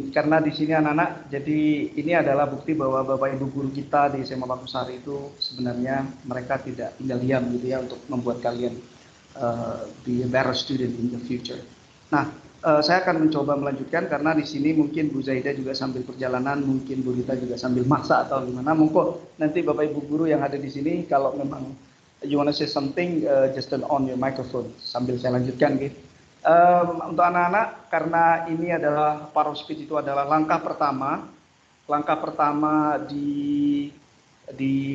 A: karena di sini anak-anak, jadi ini adalah bukti bahwa Bapak Ibu guru kita di SMA Pakusari itu sebenarnya mereka tidak tinggal diam gitu ya untuk membuat kalian be a better student in the future. Nah, saya akan mencoba melanjutkan karena di sini mungkin Bu Zaida juga sambil perjalanan, mungkin Bu Rita juga sambil masak atau gimana. Monggo nanti Bapak Ibu guru yang ada di sini kalau memang you wanna say something, just turn on your microphone sambil saya lanjutkan gitu. Untuk anak-anak, karena ini adalah Power Speech itu adalah langkah pertama di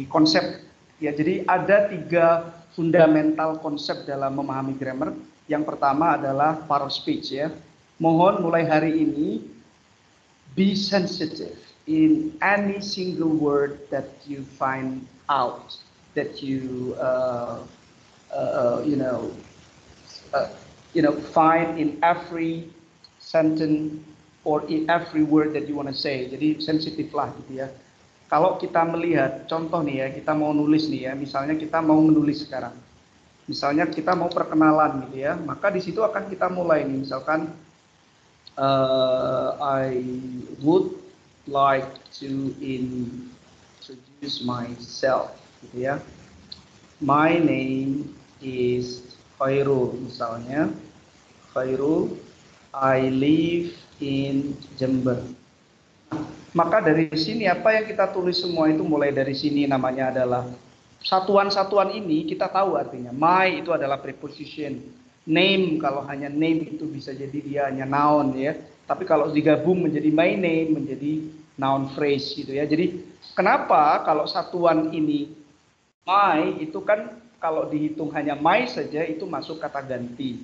A: konsep ya. Jadi ada 3 fundamental konsep dalam memahami grammar. Yang pertama adalah Power Speech ya. Mohon mulai hari ini be sensitive in any single word that you find out, that you find in every sentence or in every word that you want to say. Jadi sensitif lah gitu ya. Kalau kita melihat contoh nih ya, kita mau nulis nih ya, misalnya kita mau menulis sekarang. Misalnya kita mau perkenalan gitu ya, maka di situ akan kita mulai nih, misalkan I would like to introduce myself gitu ya. My name is Khairul misalnya. Khairul, I live in Jember. Maka dari sini apa yang kita tulis semua itu mulai dari sini namanya adalah satuan-satuan ini kita tahu artinya. My itu adalah preposition. Name kalau hanya name itu bisa jadi dia hanya noun ya. Tapi kalau digabung menjadi my name menjadi noun phrase gitu ya. Jadi kenapa kalau satuan ini my itu kan kalau dihitung hanya my saja itu masuk kata ganti.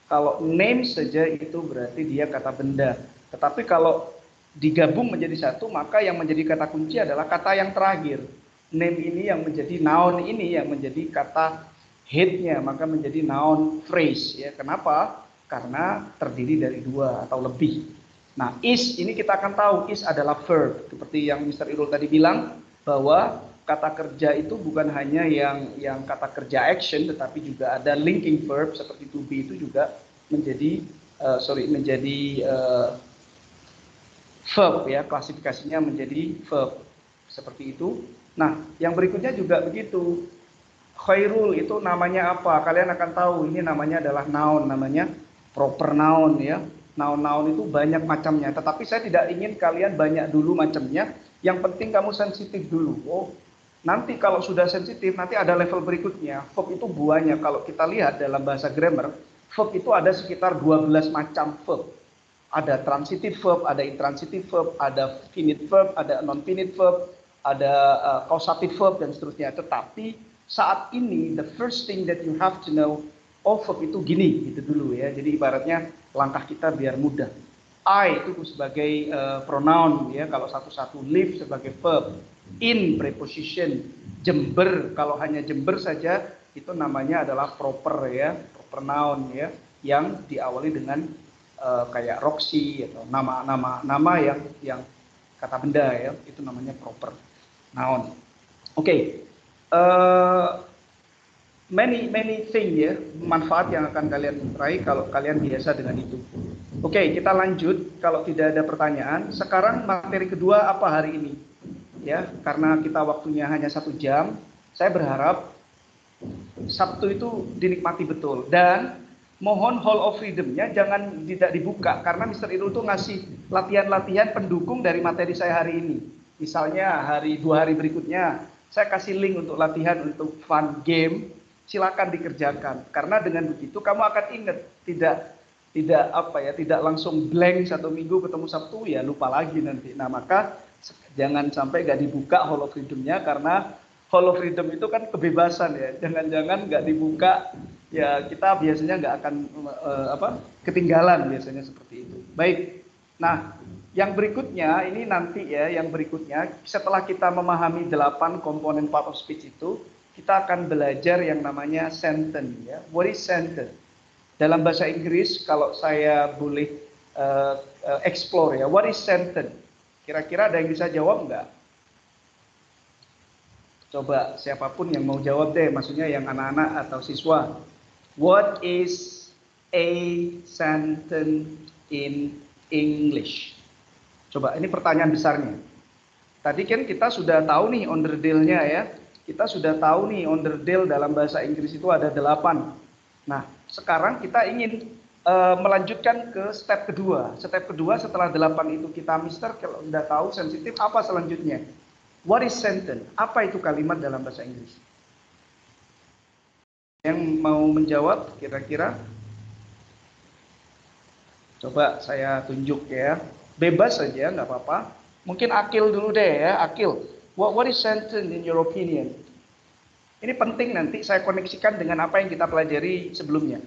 A: Kalau name saja itu berarti dia kata benda. Tetapi kalau digabung menjadi satu, maka yang menjadi kata kunci adalah kata yang terakhir. Name ini yang menjadi noun ini yang menjadi kata headnya, maka menjadi noun phrase ya. Kenapa? Karena terdiri dari 2 atau lebih. Nah, is ini kita akan tahu is adalah verb. Seperti yang Mr. Irul tadi bilang bahwa kata kerja itu bukan hanya yang kata kerja action, tetapi juga ada linking verb seperti to be itu juga menjadi verb ya, klasifikasinya menjadi verb seperti itu. Nah, yang berikutnya juga begitu. Khairul itu namanya apa? Kalian akan tahu ini namanya adalah noun, namanya proper noun ya. Noun-noun itu banyak macamnya, tetapi saya tidak ingin kalian banyak dulu macamnya. Yang penting kamu sensitif dulu. Oh, nanti kalau sudah sensitif, nanti ada level berikutnya. Verb itu buahnya. Kalau kita lihat dalam bahasa grammar, verb itu ada sekitar 12 macam verb. Ada transitive verb, ada intransitive verb, ada finite verb, ada non-finite verb, ada causative verb, dan seterusnya. Tetapi saat ini, the first thing that you have to know, verb itu gini, gitu dulu ya. Jadi ibaratnya langkah kita biar mudah. I itu sebagai pronoun ya, kalau satu-satu. Live sebagai verb. In preposition. Jember, kalau hanya jember saja, itu namanya adalah proper ya, proper noun ya, yang diawali dengan kayak Roxy atau nama yang kata benda ya, itu namanya proper noun. Oke. Many thing ya, manfaat yang akan kalian raih kalau kalian biasa dengan itu. Oke, kita lanjut. Kalau tidak ada pertanyaan, sekarang materi kedua apa hari ini? Ya, karena kita waktunya hanya 1 jam, saya berharap Sabtu itu dinikmati betul. Dan mohon Hall of Freedom-nya jangan tidak dibuka, karena Mr. Irul tuh ngasih latihan-latihan pendukung dari materi saya hari ini. Misalnya 2 hari berikutnya saya kasih link untuk latihan untuk fun game, silakan dikerjakan. Karena dengan begitu kamu akan ingat, tidak langsung blank 1 minggu ketemu Sabtu ya lupa lagi nanti. Nah, maka jangan sampai nggak dibuka Hall of Freedom-nya, karena Hall of Freedom itu kan kebebasan ya. Jangan-jangan nggak dibuka, ya kita biasanya nggak akan ketinggalan biasanya seperti itu. Baik. Nah, yang berikutnya ini nanti ya, yang berikutnya setelah kita memahami 8 komponen part of speech itu, kita akan belajar yang namanya sentence ya. What is sentence? Dalam bahasa Inggris kalau saya boleh explore ya, what is sentence? Kira-kira ada yang bisa jawab nggak? Coba siapapun yang mau jawab deh, maksudnya yang anak-anak atau siswa. What is a sentence in English? Coba, ini pertanyaan besarnya. Tadi kan kita sudah tahu nih onderdil-nya ya. Kita sudah tahu nih onderdil dalam bahasa Inggris itu ada 8. Nah, sekarang kita ingin melanjutkan ke step kedua. Step kedua setelah 8 itu kita mister, kalau sudah tahu sensitif, apa selanjutnya? What is sentence? Apa itu kalimat dalam bahasa Inggris? Yang mau menjawab kira-kira? Coba saya tunjuk ya. Bebas saja, nggak apa-apa. Mungkin Akil dulu deh ya. Akil, what is sentence in your opinion? Ini penting, nanti saya koneksikan dengan apa yang kita pelajari sebelumnya.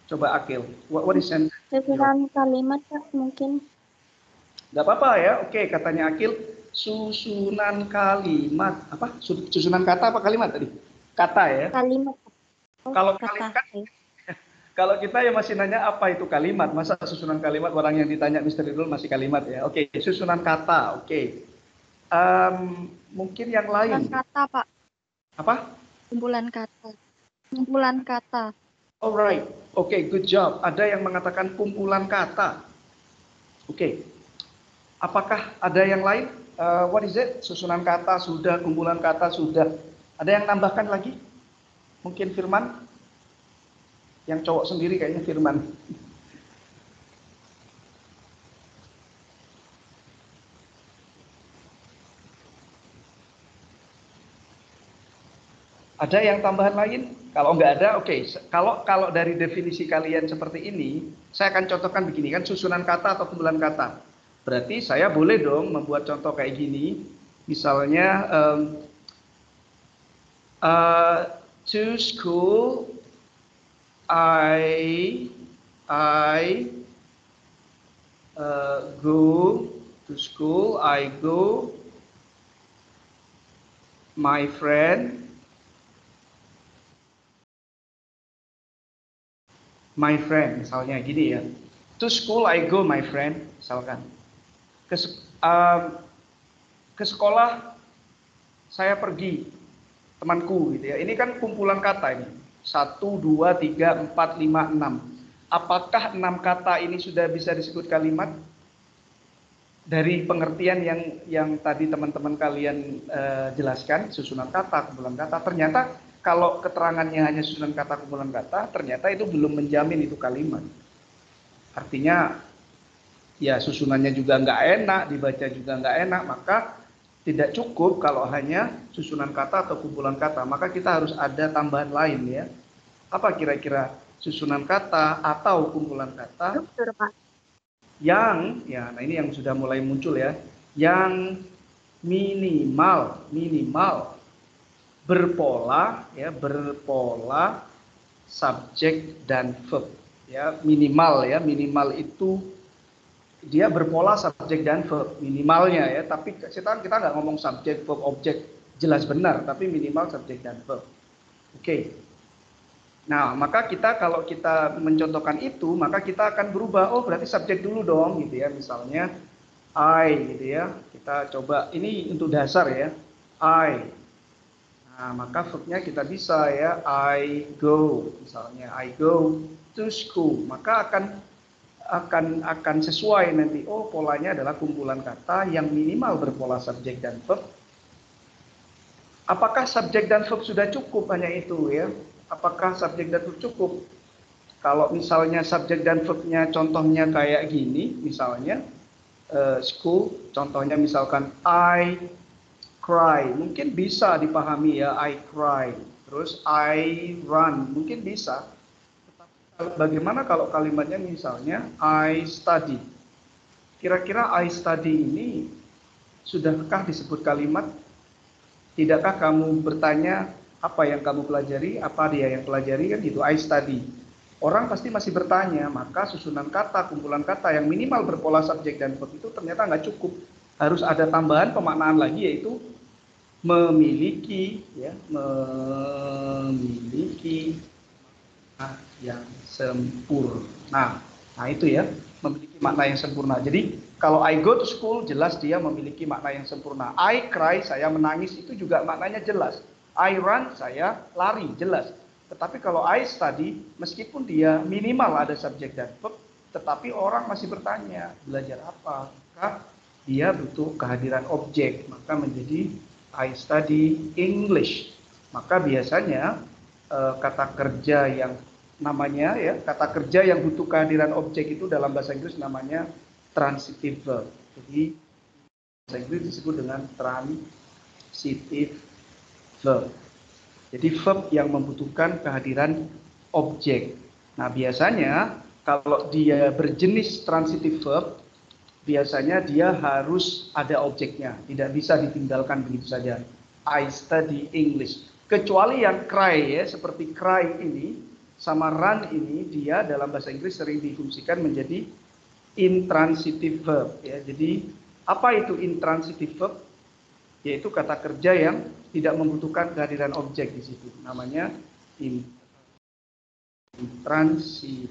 A: Coba Akil, what is sentence?
C: Susunan kalimat, Pak, mungkin.
A: Nggak apa-apa ya. Oke, katanya Akil, susunan kalimat. Apa? Susunan kata apa kalimat tadi? Kata ya.
C: Kalimat.
A: Kalau
C: kata.
A: kalimat kan, kalau kita ya masih nanya apa itu kalimat, masa susunan kalimat, orang yang ditanya Mr. Irul masih kalimat ya. Oke, susunan kata. Oke. Mungkin yang lain.
E: Kumpulan kata, Pak.
A: Apa?
E: Kumpulan kata. Kumpulan kata.
A: Alright. Oke, good job. Ada yang mengatakan kumpulan kata. Oke. Apakah ada yang lain? What is it? Susunan kata sudah, kumpulan kata sudah. Ada yang nambahkan lagi? Mungkin Firman? Yang cowok sendiri kayaknya Firman. Ada yang tambahan lain? Kalau nggak ada, oke. Kalau dari definisi kalian seperti ini, saya akan contohkan begini kan, susunan kata atau kumpulan kata. Berarti saya boleh dong membuat contoh kayak gini. Misalnya, to school, I go to school, I go, my friend, misalnya gini ya. To school I go, my friend, misalkan. Ke sekolah saya pergi, temanku gitu ya. Ini kan kumpulan kata ini. 1, 2, 3, 4, 5, 6. Apakah 6 kata ini sudah bisa disebut kalimat? Dari pengertian yang tadi teman-teman kalian jelaskan, susunan kata, kumpulan kata, ternyata kalau keterangannya hanya susunan kata, kumpulan kata, ternyata itu belum menjamin itu kalimat. Artinya, ya susunannya juga nggak enak, dibaca juga nggak enak, maka tidak cukup kalau hanya susunan kata atau kumpulan kata, maka kita harus ada tambahan lain ya. Apa kira-kira susunan kata atau kumpulan kata
C: Struktur, Pak.
A: yang, ya, nah ini yang sudah mulai muncul ya, yang minimal berpola ya, berpola subjek dan verb ya, minimal itu dia berpola subjek dan verb minimalnya ya, tapi kita nggak ngomong subjek verb objek jelas benar, tapi minimal subjek dan verb. Oke. Nah, maka kita kalau kita mencontohkan itu, maka kita akan berubah. Oh, berarti subjek dulu dong, gitu ya. Misalnya I, gitu ya. Kita coba ini untuk dasar ya. I. Nah, maka verbnya kita bisa ya. I go, misalnya I go to school. Maka akan sesuai nanti. Oh, polanya adalah kumpulan kata yang minimal berpola subjek dan verb. Apakah subjek dan verb sudah cukup hanya itu ya? Apakah subjek dan verb cukup? Kalau misalnya subjek dan verbnya contohnya kayak gini, misalnya school, contohnya misalkan I cry, mungkin bisa dipahami ya, I cry. Terus I run, mungkin bisa. Bagaimana kalau kalimatnya misalnya I study? Kira-kira I study ini sudahkah disebut kalimat? Tidakkah kamu bertanya apa yang kamu pelajari, apa dia yang pelajari, kan gitu, I study. Orang pasti masih bertanya, maka susunan kata, kumpulan kata yang minimal berpola subjek dan verb itu ternyata nggak cukup. Harus ada tambahan pemaknaan lagi, yaitu memiliki, ya, memiliki yang sempurna. Nah itu ya, memiliki makna yang sempurna. Jadi kalau I go to school, jelas dia memiliki makna yang sempurna. I cry, saya menangis, itu juga maknanya jelas. I run, saya lari, jelas. Tetapi kalau I study, meskipun dia minimal ada subjek dan verb, tetapi orang masih bertanya, belajar apa? Maka dia butuh kehadiran objek, maka menjadi I study English. Maka biasanya kata kerja yang namanya ya, kata kerja yang butuh kehadiran objek itu dalam bahasa Inggris namanya transitive verb. Jadi bahasa Inggris disebut dengan transitive verb. Jadi verb yang membutuhkan kehadiran objek. Nah, biasanya kalau dia berjenis transitive verb, biasanya dia harus ada objeknya, tidak bisa ditinggalkan begitu saja. I study English. Kecuali yang cry ya, seperti cry ini sama run ini, dia dalam bahasa Inggris sering difungsikan menjadi intransitive verb ya. Jadi apa itu intransitive verb? Yaitu kata kerja yang tidak membutuhkan kehadiran objek di situ. Namanya intransitive.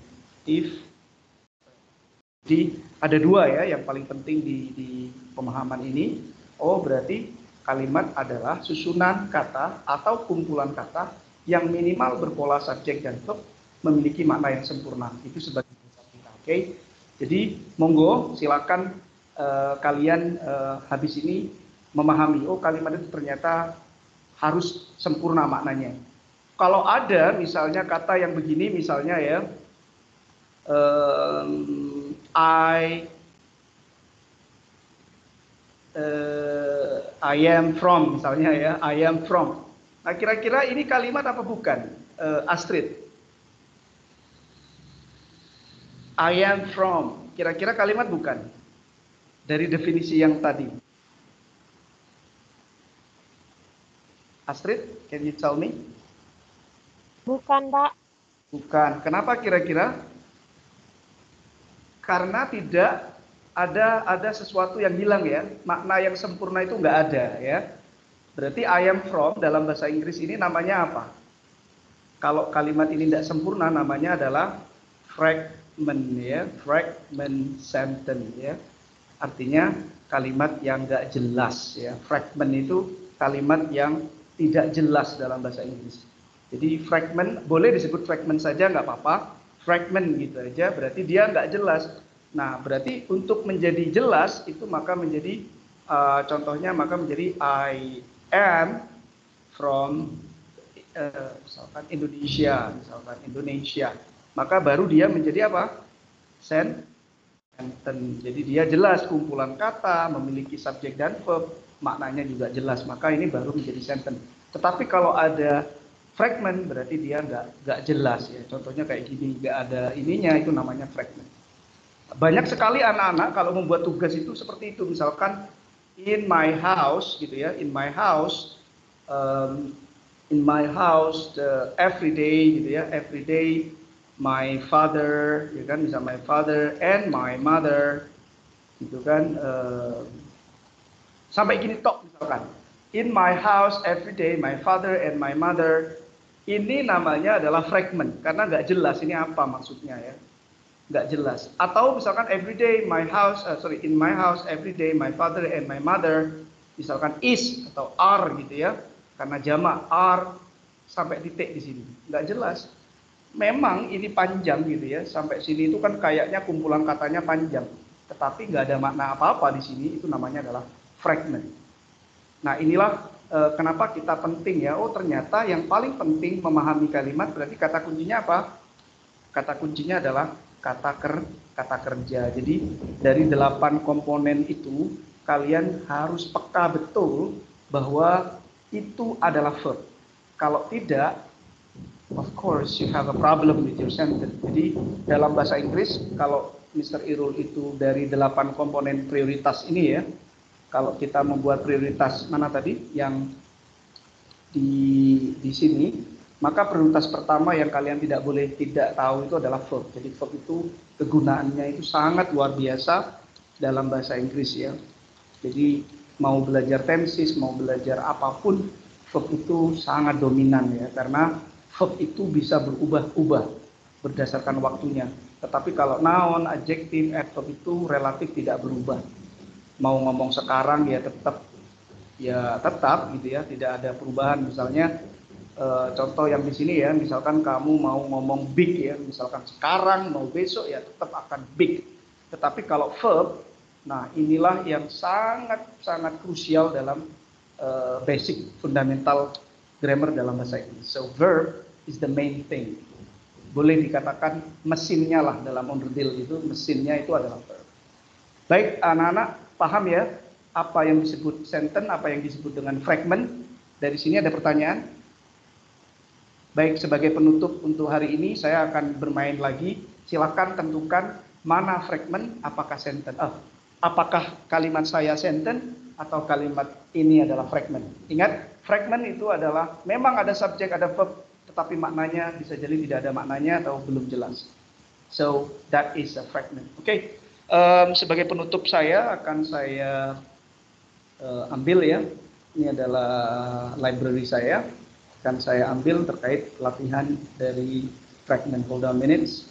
A: Jadi ada dua ya yang paling penting di pemahaman ini. Oh, berarti kalimat adalah susunan kata atau kumpulan kata yang minimal berpola subjek dan verb, memiliki makna yang sempurna. Itu sebagai dasar kita. Oke. Jadi monggo silakan kalian habis ini memahami, oh kalimat itu ternyata harus sempurna maknanya. Kalau ada misalnya kata yang begini, misalnya ya, I am from, misalnya ya, I am from. Nah kira-kira ini kalimat apa bukan, Astrid? I am from, kira-kira kalimat bukan? Dari definisi yang tadi. Astrid, can you tell me?
C: Bukan, Pak.
A: Bukan. Kenapa kira-kira? Karena tidak ada sesuatu yang hilang ya. Makna yang sempurna itu nggak ada ya. Berarti I am from dalam bahasa Inggris ini namanya apa? Kalau kalimat ini tidak sempurna, namanya adalah ya, fragment sentence ya. Artinya kalimat yang nggak jelas ya. Fragment itu kalimat yang tidak jelas dalam bahasa Inggris. Jadi fragment boleh disebut fragment saja nggak apa-apa. Fragment gitu aja berarti dia nggak jelas. Nah berarti untuk menjadi jelas itu maka menjadi contohnya maka menjadi I am from misalkan Indonesia, maka baru dia menjadi apa? Sentence. Jadi dia jelas kumpulan kata, memiliki subjek dan verb, maknanya juga jelas, maka ini baru menjadi sentence. Tetapi kalau ada fragment berarti dia nggak jelas ya. Contohnya kayak gini, nggak ada ininya, itu namanya fragment. Banyak sekali anak-anak kalau membuat tugas itu seperti itu, misalkan in my house gitu ya, in my house every day gitu ya, every day my father, ya kan, bisa my father and my mother, gitu kan, sampai gini tok misalkan, in my house every day my father and my mother, ini namanya adalah fragment karena nggak jelas ini apa maksudnya ya, nggak jelas. Atau misalkan everyday in my house everyday my father and my mother, misalkan is atau are gitu ya, karena jamak are sampai titik di sini nggak jelas. Memang ini panjang gitu ya, sampai sini itu kan kayaknya kumpulan katanya panjang, tetapi nggak ada makna apa-apa di sini, itu namanya adalah fragment. Nah inilah kenapa kita penting ya, oh ternyata yang paling penting memahami kalimat berarti kata kuncinya apa? Kata kuncinya adalah kata kerja. Jadi dari 8 komponen itu kalian harus peka betul bahwa itu adalah verb. Kalau tidak, of course you have a problem with your sentence. Jadi dalam bahasa Inggris kalau Mr. Irul itu dari 8 komponen prioritas ini ya, kalau kita membuat prioritas mana tadi yang di sini, maka prioritas pertama yang kalian tidak boleh tidak tahu itu adalah verb. Jadi verb itu kegunaannya itu sangat luar biasa dalam bahasa Inggris ya. Jadi mau belajar tenses, mau belajar apapun, verb itu sangat dominan ya, karena verb itu bisa berubah-ubah berdasarkan waktunya. Tetapi kalau noun, adjektif, adverb itu relatif tidak berubah. Mau ngomong sekarang ya tetap gitu ya, tidak ada perubahan. Misalnya contoh yang di sini ya, misalkan kamu mau ngomong big ya, misalkan sekarang mau besok ya tetap akan big. Tetapi kalau verb, nah inilah yang sangat krusial dalam basic fundamental grammar dalam bahasa Inggris. So verb is the main thing. Boleh dikatakan mesinnya lah dalam onderdil itu, mesinnya itu adalah verb. Baik anak-anak, paham ya apa yang disebut sentence, apa yang disebut dengan fragment? Dari sini ada pertanyaan? Baik, sebagai penutup untuk hari ini saya akan bermain lagi. Silakan tentukan mana fragment, apakah sentence. Apakah kalimat saya sentence atau kalimat ini adalah fragment. Ingat, fragment itu adalah memang ada subjek, ada verb, tetapi maknanya bisa jadi tidak ada maknanya atau belum jelas. So that is a fragment. Oke. Sebagai penutup saya akan saya ambil ya. Ini adalah library saya. Akan saya ambil terkait latihan dari fragment. Hold on minutes.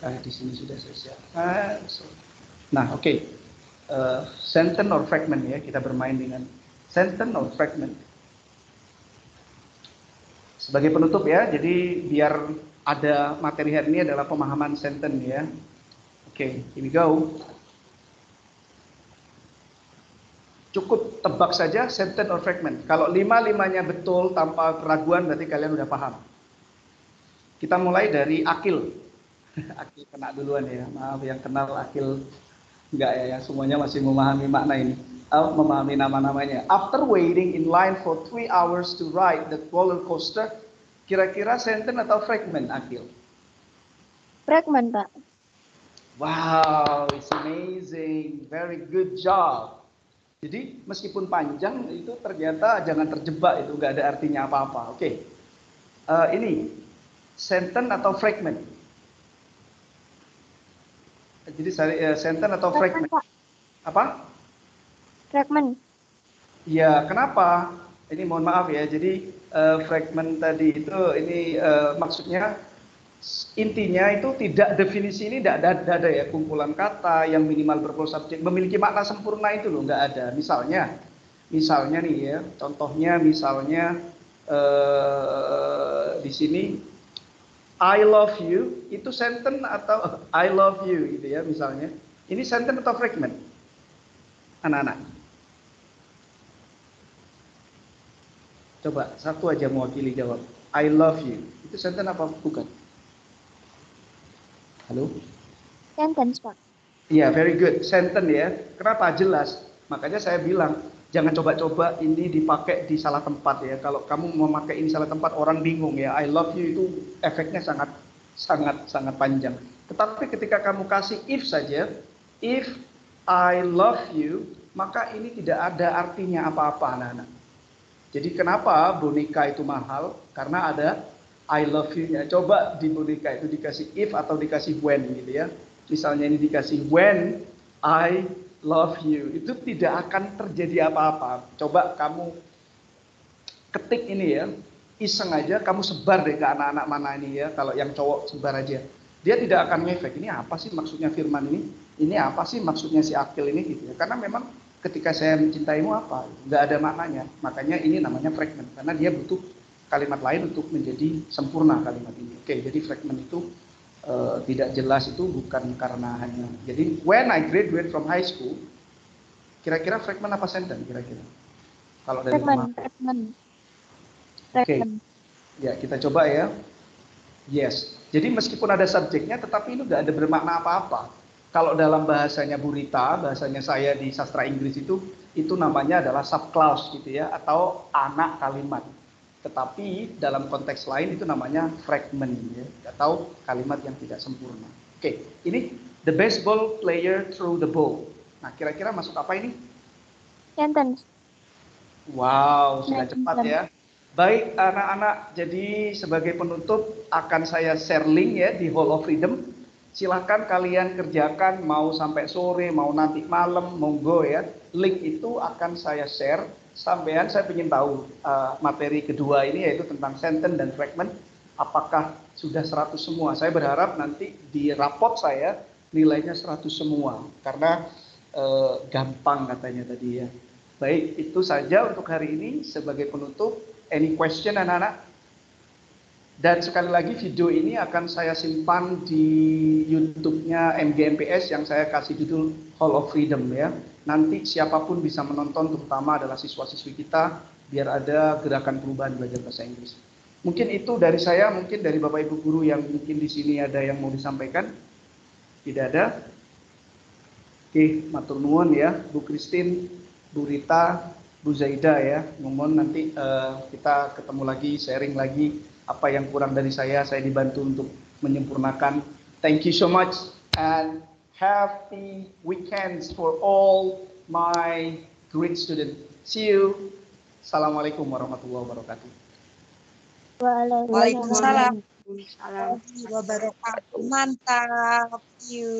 A: Di sini sudah saya siapkan. Nah, oke. Sentence or fragment ya, kita bermain dengan sentence or fragment. Sebagai penutup ya, jadi biar ada materi hari ini adalah pemahaman sentence ya. Oke, here we go. Cukup tebak saja sentence or fragment. Kalau 5-5-nya betul tanpa keraguan berarti kalian udah paham. Kita mulai dari Akil. Akil kena duluan ya, maaf yang kenal Akil. Enggak ya, semuanya masih memahami makna ini. Memahami nama-namanya. After waiting in line for 3 hours to ride the roller coaster, kira-kira sentence atau fragment, Akil?
E: Fragment, Pak.
A: Wow, it's amazing. Very good job. Jadi meskipun panjang itu ternyata jangan terjebak, itu nggak ada artinya apa-apa. Oke. Ini sentence atau fragment? Jadi sentence atau fragment? Apa?
E: Fragment.
A: Ya, kenapa? Ini mohon maaf ya. Jadi fragment tadi itu ini maksudnya Intinya itu tidak, definisi ini tidak ada ya, kumpulan kata yang minimal berprosubjek memiliki makna sempurna itu loh, nggak ada. Misalnya nih ya, contohnya misalnya di sini I love you itu sentence atau I love you gitu ya misalnya. Ini sentence atau fragment? Anak-anak. Coba satu aja mewakili jawab. I love you. Itu sentence apa bukan? Halo?
E: Sentence, Pak.
A: Iya, very good. Sentence ya. Kenapa? Jelas. Makanya saya bilang, jangan coba-coba ini dipakai di salah tempat ya. Kalau kamu memakai ini salah tempat, orang bingung ya. I love you itu efeknya sangat panjang. Tetapi ketika kamu kasih if saja, if I love you, maka ini tidak ada artinya apa-apa, anak-anak. Jadi kenapa boneka itu mahal? Karena ada I love you-nya. Coba di boneka itu dikasih if atau dikasih when gitu ya. Misalnya ini dikasih when I love you, itu tidak akan terjadi apa-apa. Coba kamu ketik ini ya, iseng aja, kamu sebar deh ke anak-anak mana ini ya. Kalau yang cowok sebar aja, dia tidak akan ngefek. Ini apa sih maksudnya firman ini? Ini apa sih maksudnya si Akil ini gitu ya? Karena memang ketika saya mencintaimu apa, nggak ada maknanya. Makanya ini namanya fragment, karena dia butuh kalimat lain untuk menjadi sempurna kalimat ini. Oke, jadi fragment itu tidak jelas itu bukan karena hanya. Jadi when I graduate from high school, kira-kira fragment apa sentence kira-kira? Kalau dari
E: Fragment.
A: Oke. Ya, kita coba ya. Yes. Jadi meskipun ada subjeknya, tetapi itu nggak ada bermakna apa-apa. Kalau dalam bahasanya Bu Rita, bahasanya saya di sastra Inggris itu namanya adalah subclause gitu ya, atau anak kalimat. Tetapi dalam konteks lain itu namanya fragment ya, atau kalimat yang tidak sempurna. Oke, ini the baseball player threw the ball. Nah, kira-kira masuk apa ini?
E: Sentence.
A: Wow, sudah cepat ya. Baik anak-anak, jadi sebagai penutup akan saya share link ya di Hall of Freedom. Silahkan kalian kerjakan, mau sampai sore, mau nanti malam, monggo ya. Link itu akan saya share. Sampean saya ingin tahu materi kedua ini yaitu tentang sentence dan fragment. Apakah sudah 100 semua? Saya berharap nanti di rapot saya nilainya 100 semua. Karena gampang katanya tadi ya. Baik, itu saja untuk hari ini sebagai penutup. Any question anak-anak? Dan sekali lagi video ini akan saya simpan di YouTube-nya MGMPS yang saya kasih judul Hall of Freedom ya. Nanti siapapun bisa menonton, terutama adalah siswa-siswi kita, biar ada gerakan perubahan belajar bahasa Inggris. Mungkin itu dari saya, mungkin dari Bapak Ibu guru yang mungkin di sini ada yang mau disampaikan. Tidak ada? Oke, matur nuwun ya, Bu Christine, Bu Rita, Bu Zaida ya. Mohon nanti kita ketemu lagi, sharing lagi apa yang kurang dari saya dibantu untuk menyempurnakan. Thank you so much and happy weekends for all my great students. See you. Assalamualaikum warahmatullahi wabarakatuh.
F: Waalaikumsalam warahmatullahi wabarakatuh. Mantap. See you.